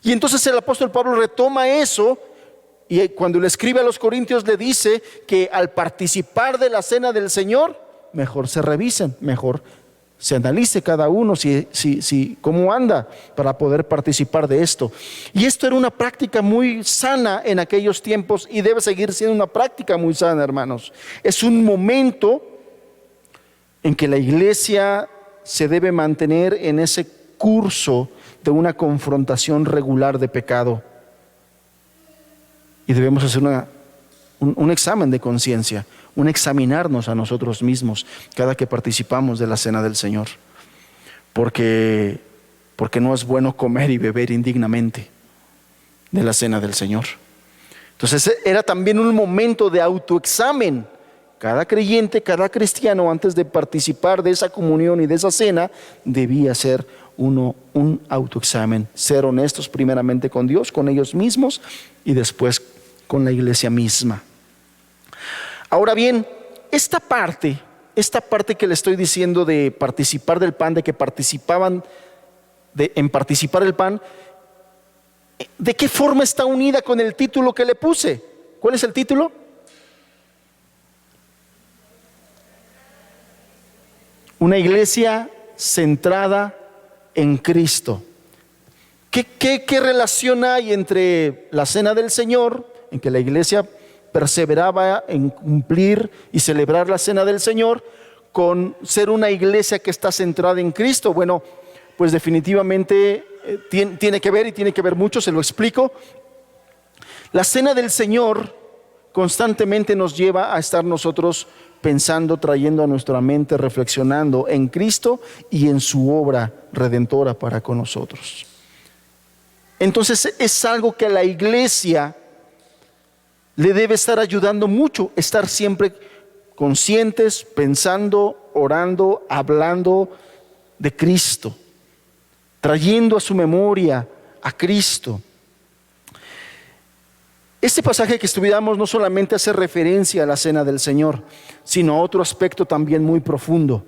Y entonces el apóstol Pablo retoma eso, y cuando le escribe a los Corintios le dice que al participar de la cena del Señor, mejor se revisen, mejor se analice cada uno cómo anda para poder participar de esto. Y esto era una práctica muy sana en aquellos tiempos y debe seguir siendo una práctica muy sana, hermanos. Es un momento en que la iglesia se debe mantener en ese curso de una confrontación regular de pecado. Y debemos hacer un examen de conciencia, un examinarnos a nosotros mismos cada que participamos de la cena del Señor, porque no es bueno comer y beber indignamente de la cena del Señor. Entonces era también un momento de autoexamen. Cada creyente, cada cristiano, antes de participar de esa comunión y de esa cena, debía hacer un autoexamen, ser honestos primeramente con Dios, con ellos mismos y después con la iglesia misma. Ahora bien, esta parte que le estoy diciendo de participar del pan, de que participaban en participar del pan, ¿de qué forma está unida con el título que le puse? ¿Cuál es el título? Una iglesia centrada en Cristo. ¿Qué relación hay entre la cena del Señor, en que la iglesia perseveraba en cumplir y celebrar la cena del Señor, con ser una iglesia que está centrada en Cristo? Bueno, pues definitivamente tiene que ver mucho, se lo explico. La cena del Señor constantemente nos lleva a estar nosotros pensando, trayendo a nuestra mente, reflexionando en Cristo y en su obra redentora para con nosotros. Entonces es algo que a la iglesia le debe estar ayudando mucho, estar siempre conscientes, pensando orando, hablando de Cristo, trayendo a su memoria a Cristo. Este pasaje que estudiamos no solamente hace referencia a la cena del Señor, sino a otro aspecto también muy profundo: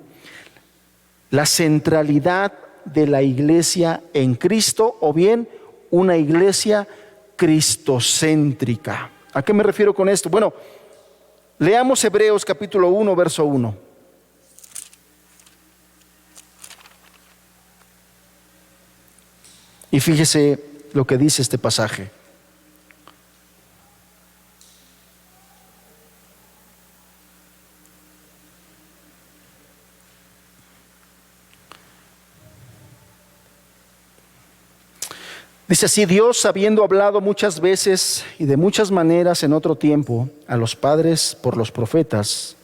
la centralidad de la iglesia en Cristo, o bien una iglesia cristocéntrica. ¿A qué me refiero con esto? Bueno, leamos Hebreos capítulo 1, verso 1. Y fíjese lo que dice este pasaje. Dice así: Dios, habiendo hablado muchas veces y de muchas maneras en otro tiempo a los padres por los profetas,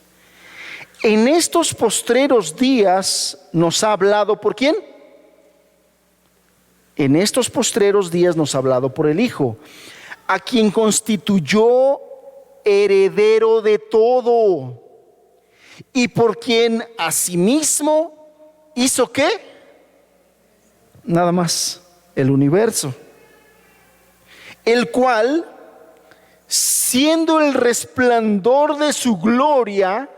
en estos postreros días nos ha hablado ¿por quién? En estos postreros días nos ha hablado por el Hijo, a quien constituyó heredero de todo y por quien asimismo hizo ¿qué? Nada más, el universo, el cual, siendo el resplandor de su gloria,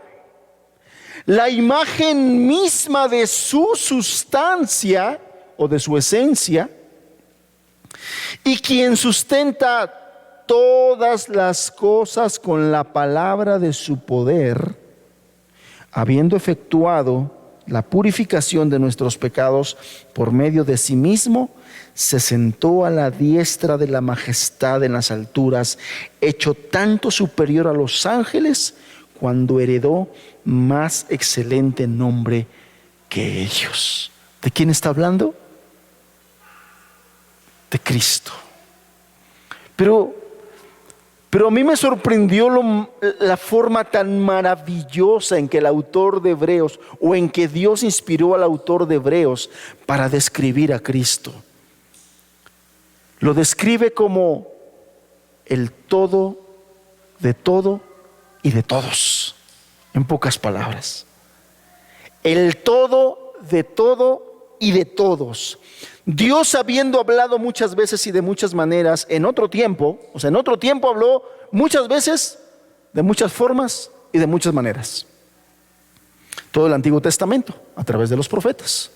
la imagen misma de su sustancia o de su esencia, y quien sustenta todas las cosas con la palabra de su poder, habiendo efectuado la purificación de nuestros pecados por medio de sí mismo, se sentó a la diestra de la majestad en las alturas, hecho tanto superior a los ángeles, cuando heredó más excelente nombre que ellos. ¿De quién está hablando? De Cristo. Pero a mí me sorprendió la forma tan maravillosa en que el autor de Hebreos, o en que Dios inspiró al autor de Hebreos para describir a Cristo. Lo describe como el todo y de todos, en pocas palabras. El todo y de todos. Dios, habiendo hablado muchas veces y de muchas maneras en otro tiempo, o sea, en otro tiempo habló muchas veces, de muchas formas y de muchas maneras. Todo el Antiguo Testamento, a través de los profetas,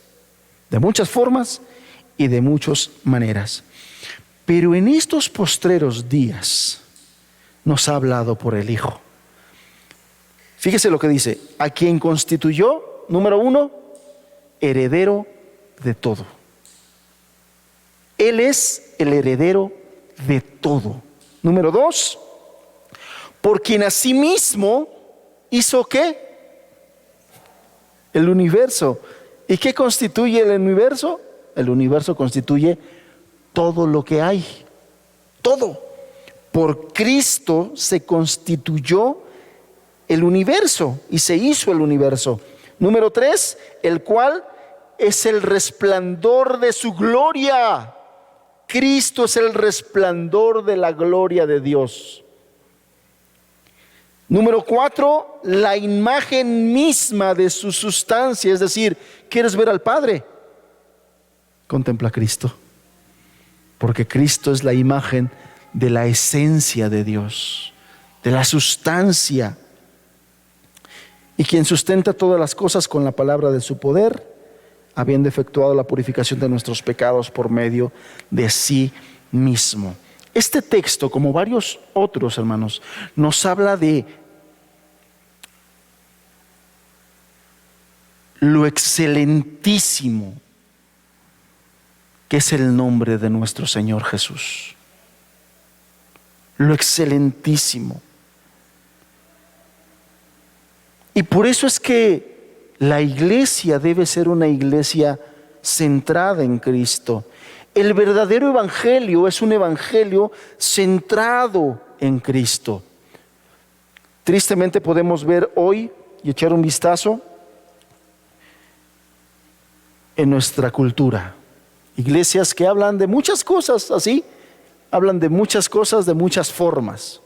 de muchas formas y de muchas maneras. Pero en estos postreros días nos ha hablado por el Hijo. Fíjese lo que dice: a quien constituyó, número 1, heredero de todo. Él es el heredero de todo. Número 2, por quien asimismo hizo ¿qué? El universo. ¿Y qué constituye el universo? El universo constituye todo lo que hay. Todo. Por Cristo se constituyó el universo y se hizo el universo. Número 3, el cual es el resplandor de su gloria. Cristo es el resplandor de la gloria de Dios. Número 4, la imagen misma de su sustancia. Es decir, ¿quieres ver al Padre? Contempla a Cristo, porque Cristo es la imagen de la esencia de Dios, de la sustancia, y quien sustenta todas las cosas con la palabra de su poder, habiendo efectuado la purificación de nuestros pecados por medio de sí mismo. Este texto, como varios otros, hermanos, nos habla de lo excelentísimo que es el nombre de nuestro Señor Jesús. Lo excelentísimo. Y por eso es que la iglesia debe ser una iglesia centrada en Cristo. El verdadero evangelio es un evangelio centrado en Cristo. Tristemente podemos ver hoy y echar un vistazo en nuestra cultura. Iglesias que hablan de muchas cosas así, hablan de muchas cosas de muchas formas.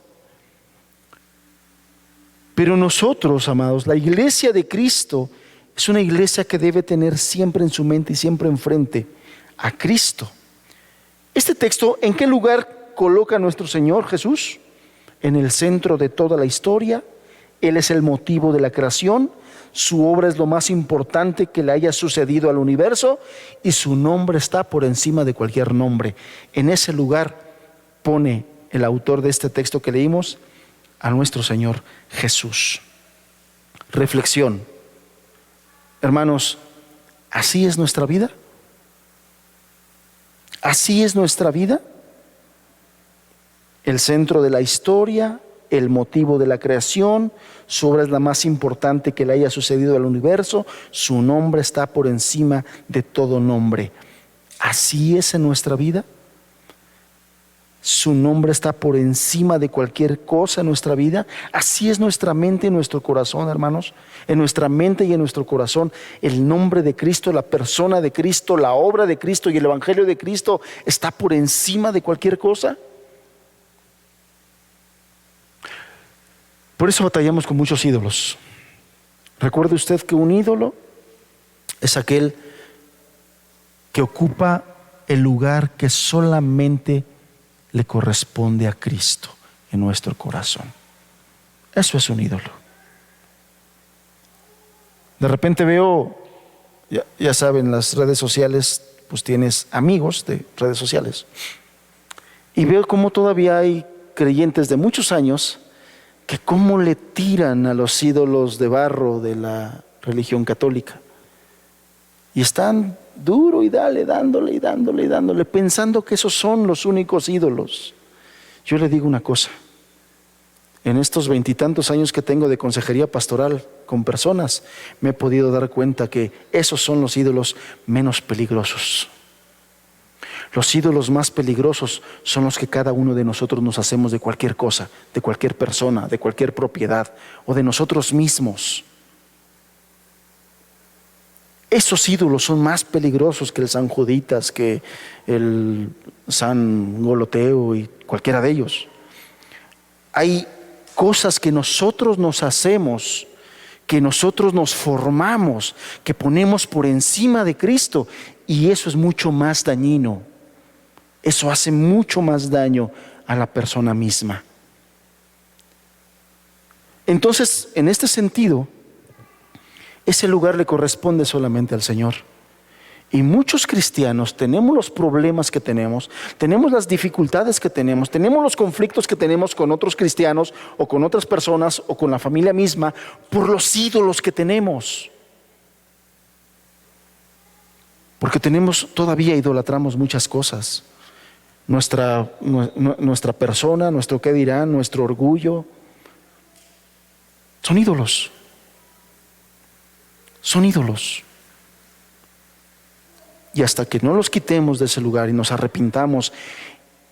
Pero nosotros, amados, la iglesia de Cristo, Es una iglesia que debe tener siempre en su mente y siempre enfrente a Cristo. Este texto, ¿en qué lugar coloca a nuestro Señor Jesús? En el centro de toda la historia. Él es el motivo de la creación. Su obra es lo más importante que le haya sucedido al universo y su nombre está por encima de cualquier nombre. En ese lugar pone el autor de este texto que leímos a nuestro Señor Jesús. Reflexión. Hermanos, ¿así es nuestra vida? ¿Así es nuestra vida? El centro de la historia, el motivo de la creación, su obra es la más importante que le haya sucedido al universo, su nombre está por encima de todo nombre. ¿Así es en nuestra vida? Su nombre está por encima de cualquier cosa en nuestra vida. Así es nuestra mente y nuestro corazón, hermanos. En nuestra mente y en nuestro corazón, el nombre de Cristo, la persona de Cristo, la obra de Cristo y el evangelio de Cristo está por encima de cualquier cosa. Por eso batallamos con muchos ídolos. Recuerde usted que un ídolo es aquel que ocupa el lugar que solamente le corresponde a Cristo en nuestro corazón. Eso es un ídolo. De repente veo, ya saben, las redes sociales, pues tienes amigos de redes sociales. Y veo cómo todavía hay creyentes de muchos años que cómo le tiran a los ídolos de barro de la religión católica. Y están duro y dándole, pensando que esos son los únicos ídolos. Yo le digo una cosa, en estos 20 y tantos años que tengo de consejería pastoral con personas, me he podido dar cuenta que esos son los ídolos menos peligrosos. Los ídolos más peligrosos son los que cada uno de nosotros nos hacemos de cualquier cosa, de cualquier persona, de cualquier propiedad o de nosotros mismos. Esos ídolos son más peligrosos que el San Juditas, que el San Goloteo y cualquiera de ellos. Hay cosas que nosotros nos hacemos, que nosotros nos formamos, que ponemos por encima de Cristo, y eso es mucho más dañino. Eso hace mucho más daño a la persona misma. Entonces, en este sentido, ese lugar le corresponde solamente al Señor. Y muchos cristianos tenemos los problemas que tenemos las dificultades que tenemos los conflictos que tenemos con otros cristianos o con otras personas o con la familia misma por los ídolos que tenemos. Porque todavía idolatramos muchas cosas. Nuestra persona, nuestro qué dirán, nuestro orgullo, son ídolos. Son ídolos. Y hasta que no los quitemos de ese lugar y nos arrepintamos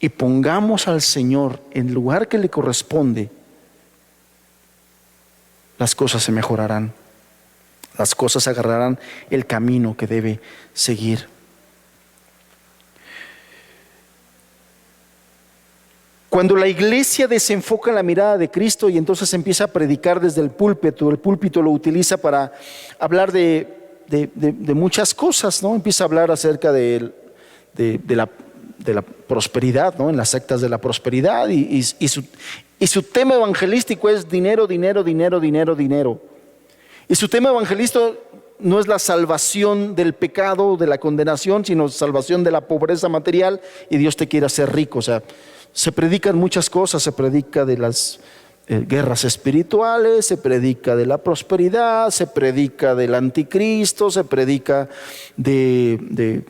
y pongamos al Señor en el lugar que le corresponde, las cosas se mejorarán. Las cosas agarrarán el camino que debe seguir. Cuando la iglesia desenfoca la mirada de Cristo y entonces empieza a predicar desde el púlpito lo utiliza para hablar de muchas cosas, ¿no? Empieza a hablar acerca de la prosperidad, ¿no? En las sectas de la prosperidad y su tema evangelístico es dinero. Y su tema evangelístico no es la salvación del pecado, de la condenación, sino salvación de la pobreza material, y Dios te quiere hacer rico. O sea, se predican muchas cosas, se predica de las guerras espirituales, se predica de la prosperidad, se predica del anticristo, se predica de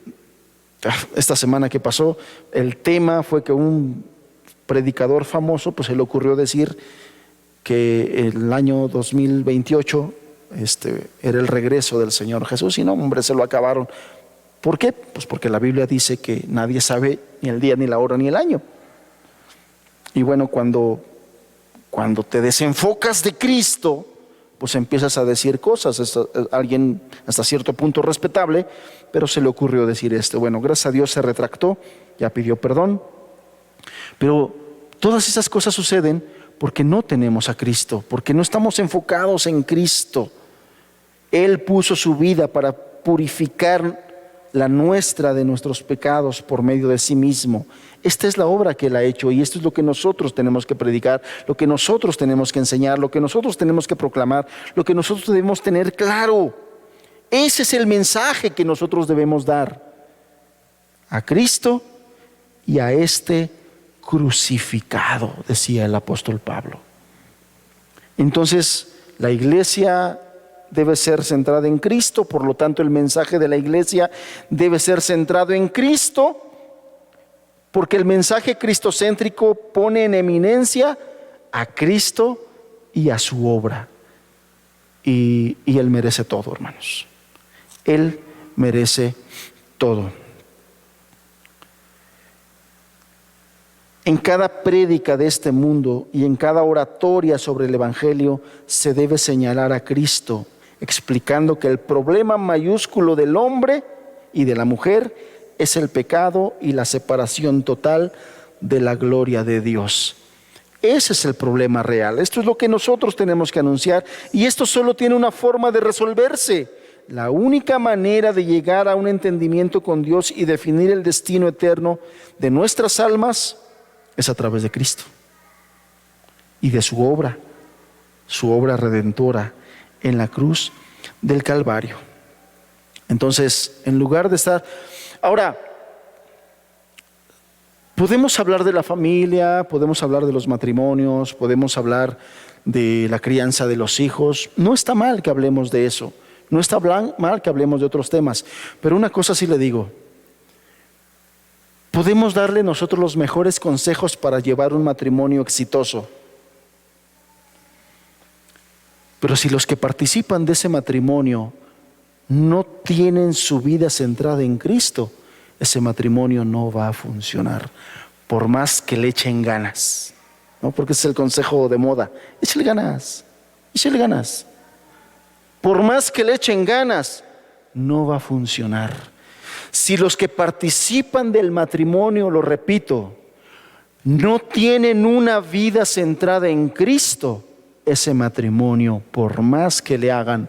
esta semana que pasó, el tema fue que un predicador famoso pues se le ocurrió decir que el año 2028 era el regreso del Señor Jesús, y no, hombre, se lo acabaron. ¿Por qué? Pues porque la Biblia dice que nadie sabe ni el día, ni la hora, ni el año. Y bueno, cuando te desenfocas de Cristo, pues empiezas a decir cosas. Alguien hasta cierto punto respetable, pero se le ocurrió decir esto. Bueno, gracias a Dios se retractó, ya pidió perdón. Pero todas esas cosas suceden porque no tenemos a Cristo, porque no estamos enfocados en Cristo. Él puso su vida para purificar la nuestra de nuestros pecados por medio de sí mismo. Esta es la obra que Él ha hecho y esto es lo que nosotros tenemos que predicar, lo que nosotros tenemos que enseñar, lo que nosotros tenemos que proclamar, lo que nosotros debemos tener claro. Ese es el mensaje que nosotros debemos dar a Cristo y a este crucificado, decía el apóstol Pablo. Entonces, la iglesia debe ser centrada en Cristo, por lo tanto el mensaje de la iglesia debe ser centrado en Cristo, porque el mensaje cristocéntrico pone en eminencia a Cristo y a su obra. Y Él merece todo, hermanos. Él merece todo. En cada prédica de este mundo y en cada oratoria sobre el Evangelio se debe señalar a Cristo, explicando que el problema mayúsculo del hombre y de la mujer es el pecado y la separación total de la gloria de Dios. Ese es el problema real. Esto es lo que nosotros tenemos que anunciar y esto solo tiene una forma de resolverse. La única manera de llegar a un entendimiento con Dios y definir el destino eterno de nuestras almas es a través de Cristo y de su obra redentora en la cruz del Calvario. Entonces, en lugar de estar... Ahora, podemos hablar de la familia, podemos hablar de los matrimonios, podemos hablar de la crianza de los hijos. No está mal que hablemos de eso, no está mal que hablemos de otros temas, pero una cosa sí le digo: podemos darle nosotros los mejores consejos para llevar un matrimonio exitoso, pero si los que participan de ese matrimonio no tienen su vida centrada en Cristo, ese matrimonio no va a funcionar, por más que le echen ganas, ¿no? Porque ese es el consejo de moda: échale ganas, échale ganas. Por más que le echen ganas, no va a funcionar. Si los que participan del matrimonio, lo repito, no tienen una vida centrada en Cristo, ese matrimonio, por más que le hagan,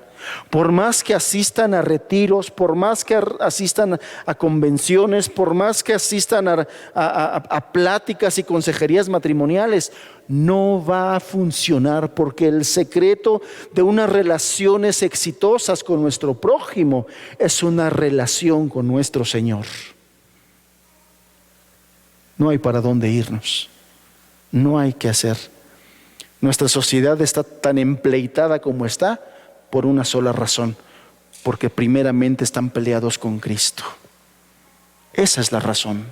por más que asistan a retiros, por más que asistan a convenciones, por más que asistan a pláticas y consejerías matrimoniales, no va a funcionar, porque el secreto de unas relaciones exitosas con nuestro prójimo es una relación con nuestro Señor. No hay para dónde irnos, no hay qué hacer. Nuestra sociedad está tan empleitada como está por una sola razón: porque primeramente están peleados con Cristo. Esa es la razón.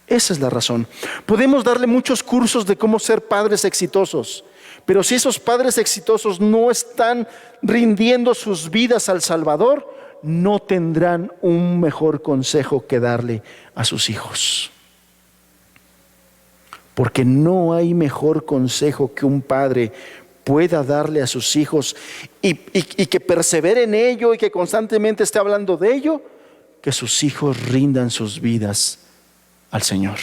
Esa es la razón. Podemos darle muchos cursos de cómo ser padres exitosos, pero si esos padres exitosos no están rindiendo sus vidas al Salvador, no tendrán un mejor consejo que darle a sus hijos. Porque no hay mejor consejo que un padre pueda darle a sus hijos y que persevere en ello y que constantemente esté hablando de ello, que sus hijos rindan sus vidas al Señor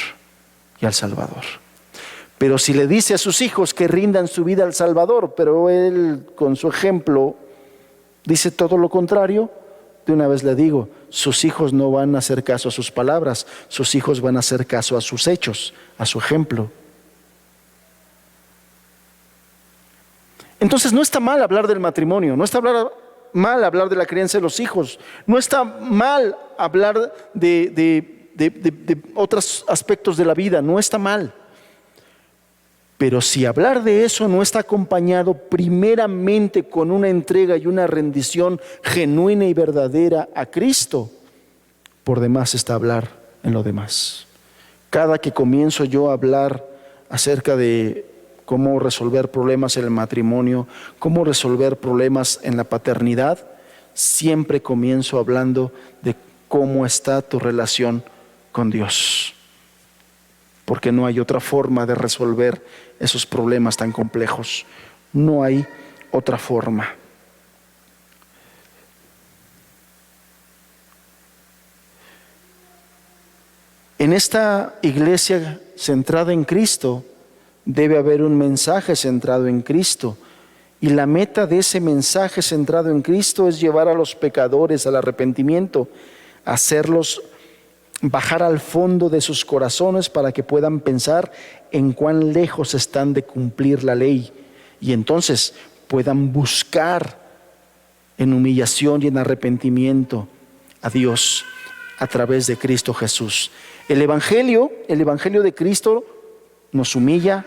y al Salvador. Pero si le dice a sus hijos que rindan su vida al Salvador, pero él con su ejemplo dice todo lo contrario, de una vez le digo, sus hijos no van a hacer caso a sus palabras, sus hijos van a hacer caso a sus hechos, a su ejemplo. Entonces no está mal hablar del matrimonio, no está mal hablar de la crianza de los hijos, no está mal hablar de otros aspectos de la vida, no está mal. Pero si hablar de eso no está acompañado primeramente con una entrega y una rendición genuina y verdadera a Cristo, por demás está hablar en lo demás. Cada que comienzo yo a hablar acerca de cómo resolver problemas en el matrimonio, cómo resolver problemas en la paternidad, siempre comienzo hablando de cómo está tu relación con Dios. Porque no hay otra forma de resolver esos problemas tan complejos. No hay otra forma. En esta iglesia centrada en Cristo, debe haber un mensaje centrado en Cristo Y la meta de ese mensaje centrado en Cristo es llevar a los pecadores al arrepentimiento, hacerlos bajar al fondo de sus corazones para que puedan pensar en cuán lejos están de cumplir la ley y entonces puedan buscar en humillación y en arrepentimiento a Dios a través de Cristo Jesús. El Evangelio de Cristo nos humilla,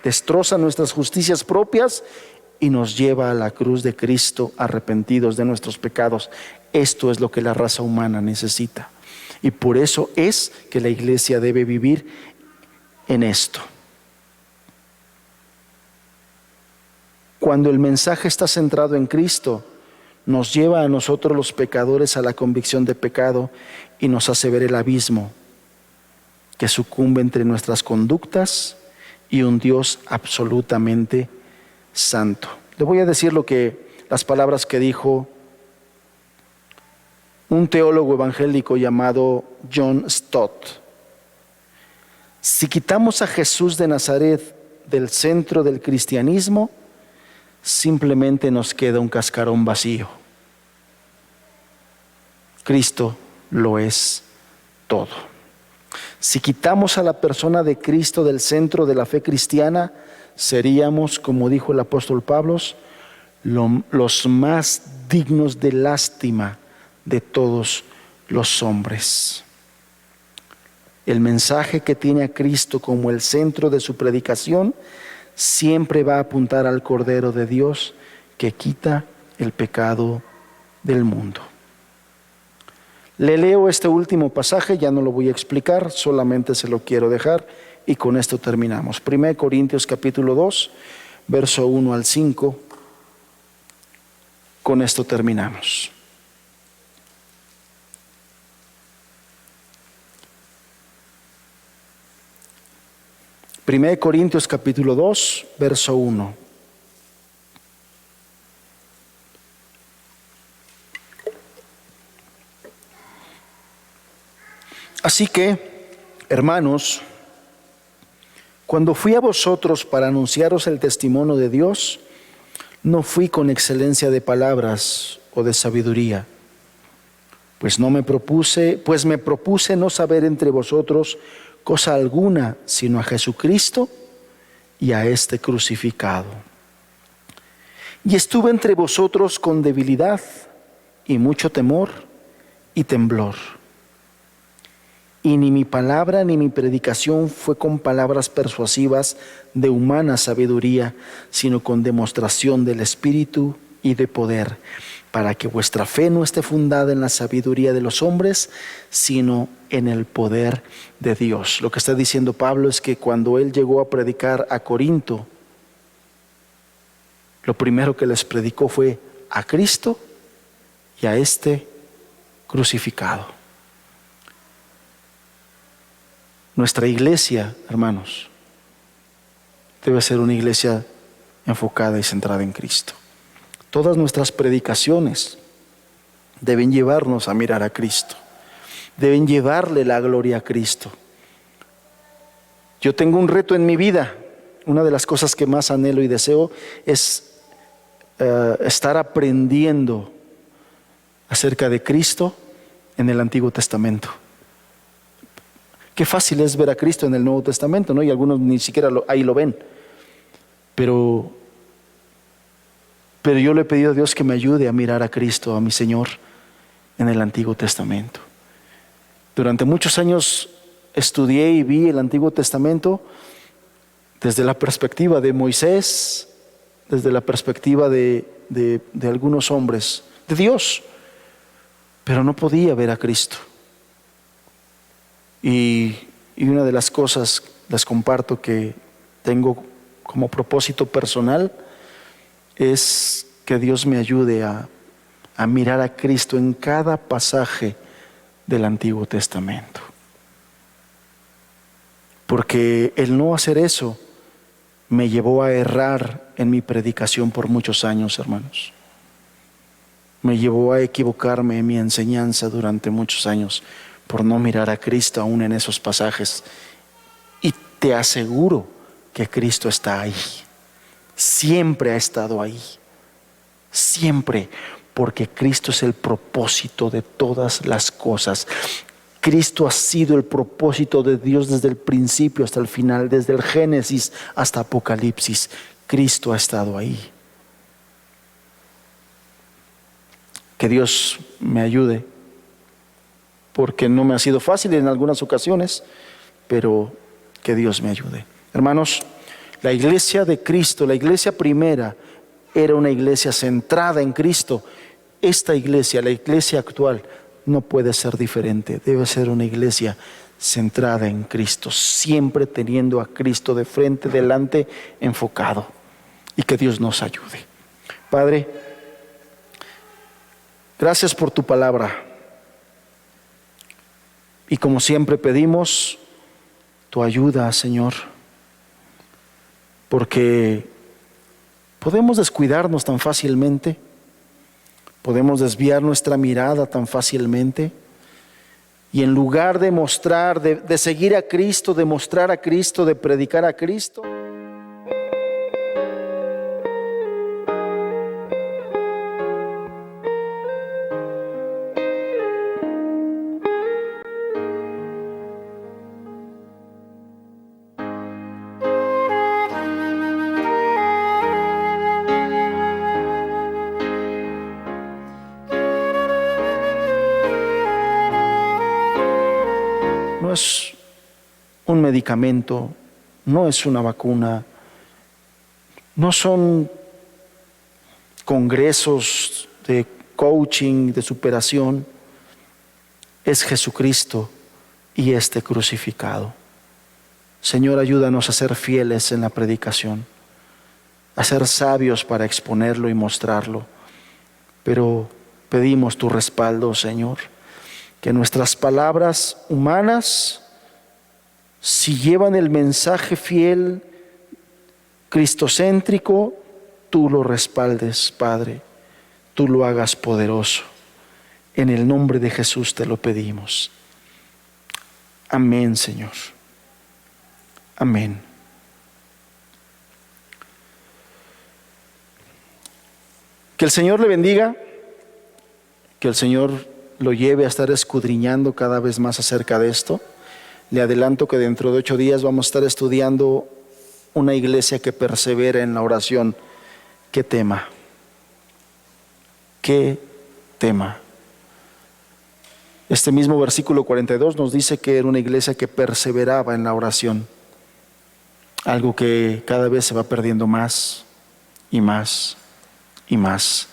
destroza nuestras justicias propias y nos lleva a la cruz de Cristo arrepentidos de nuestros pecados. Esto es lo que la raza humana necesita. Y por eso es que la iglesia debe vivir en esto. Cuando el mensaje está centrado en Cristo, nos lleva a nosotros los pecadores a la convicción de pecado y nos hace ver el abismo que sucumbe entre nuestras conductas y un Dios absolutamente santo. Le voy a decir las palabras que dijo un teólogo evangélico llamado John Stott. Si quitamos a Jesús de Nazaret del centro del cristianismo, simplemente nos queda un cascarón vacío. Cristo lo es todo. Si quitamos a la persona de Cristo del centro de la fe cristiana, seríamos, como dijo el apóstol Pablo, los más dignos de lástima de todos los hombres. El mensaje que tiene a Cristo como el centro de su predicación siempre va a apuntar al Cordero de Dios que quita el pecado del mundo. Le leo este último pasaje, ya no lo voy a explicar, solamente se lo quiero dejar y con esto terminamos. 1 Corintios capítulo 2, verso 1 al 5, con esto terminamos. Primera de Corintios capítulo 2, verso 1. Así que, hermanos, cuando fui a vosotros para anunciaros el testimonio de Dios, no fui con excelencia de palabras o de sabiduría, pues me propuse no saber entre vosotros cosa alguna, sino a Jesucristo y a este crucificado. Y estuve entre vosotros con debilidad y mucho temor y temblor. Y ni mi palabra ni mi predicación fue con palabras persuasivas de humana sabiduría, sino con demostración del Espíritu y de poder, para que vuestra fe no esté fundada en la sabiduría de los hombres, sino en el poder de Dios. Lo que está diciendo Pablo es que cuando él llegó a predicar a Corinto, lo primero que les predicó fue a Cristo y a este crucificado. Nuestra iglesia, hermanos, debe ser una iglesia enfocada y centrada en Cristo. Todas nuestras predicaciones deben llevarnos a mirar a Cristo, deben llevarle la gloria a Cristo. Yo tengo un reto en mi vida. Una de las cosas que más anhelo y deseo es estar aprendiendo acerca de Cristo en el Antiguo Testamento. Qué fácil es ver a Cristo en el Nuevo Testamento, ¿no? Y algunos ni siquiera ahí lo ven. Pero yo le he pedido a Dios que me ayude a mirar a Cristo, a mi Señor, en el Antiguo Testamento. Durante muchos años estudié y vi el Antiguo Testamento desde la perspectiva de Moisés, desde la perspectiva de algunos hombres, de Dios, pero no podía ver a Cristo. Y una de las cosas, les comparto, que tengo como propósito personal es que Dios me ayude a mirar a Cristo en cada pasaje del Antiguo Testamento. Porque el no hacer eso me llevó a errar en mi predicación por muchos años, hermanos. Me llevó a equivocarme en mi enseñanza durante muchos años por no mirar a Cristo aún en esos pasajes. Y te aseguro que Cristo está ahí. Siempre ha estado ahí. siempre, porque Cristo es el propósito de todas las cosas. Cristo ha sido el propósito de Dios desde el principio hasta el final, desde el Génesis hasta Apocalipsis. Cristo ha estado ahí. Que Dios me ayude, porque no me ha sido fácil en algunas ocasiones, pero que Dios me ayude. Hermanos, la iglesia de Cristo, la iglesia primera, era una iglesia centrada en Cristo. Esta iglesia, la iglesia actual, no puede ser diferente. Debe ser una iglesia centrada en Cristo, siempre teniendo a Cristo de frente, delante, enfocado. Y que Dios nos ayude. Padre, gracias por tu palabra. Y como siempre pedimos tu ayuda, Señor, porque podemos descuidarnos tan fácilmente, podemos desviar nuestra mirada tan fácilmente, y en lugar de mostrar, de seguir a Cristo, de mostrar a Cristo, de predicar a Cristo, no es un medicamento, no es una vacuna, no son congresos de coaching, de superación, es Jesucristo y este crucificado. Señor, ayúdanos a ser fieles en la predicación, a ser sabios para exponerlo y mostrarlo, pero pedimos tu respaldo, Señor. Que nuestras palabras humanas, si llevan el mensaje fiel, cristocéntrico, tú lo respaldes, Padre, tú lo hagas poderoso. En el nombre de Jesús te lo pedimos. Amén, Señor. Amén. Que el Señor le bendiga, que el Señor lo lleve a estar escudriñando cada vez más acerca de esto. Le adelanto que dentro de 8 días vamos a estar estudiando una iglesia que persevera en la oración. ¿Qué tema? ¿Qué tema? Este mismo versículo 42 nos dice que era una iglesia que perseveraba en la oración. Algo que cada vez se va perdiendo más y más y más.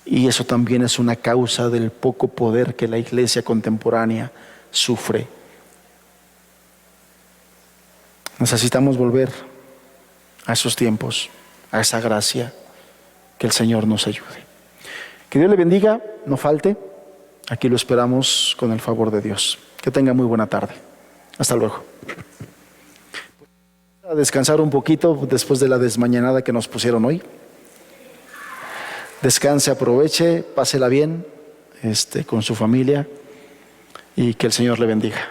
Y eso también es una causa del poco poder que la iglesia contemporánea sufre. Necesitamos volver a esos tiempos, a esa gracia. Que el Señor nos ayude. Que Dios le bendiga, no falte. Aquí lo esperamos con el favor de Dios. Que tenga muy buena tarde. Hasta luego. A descansar un poquito después de la desmañanada que nos pusieron hoy. Descanse, aproveche, pásela bien con su familia y que el Señor le bendiga.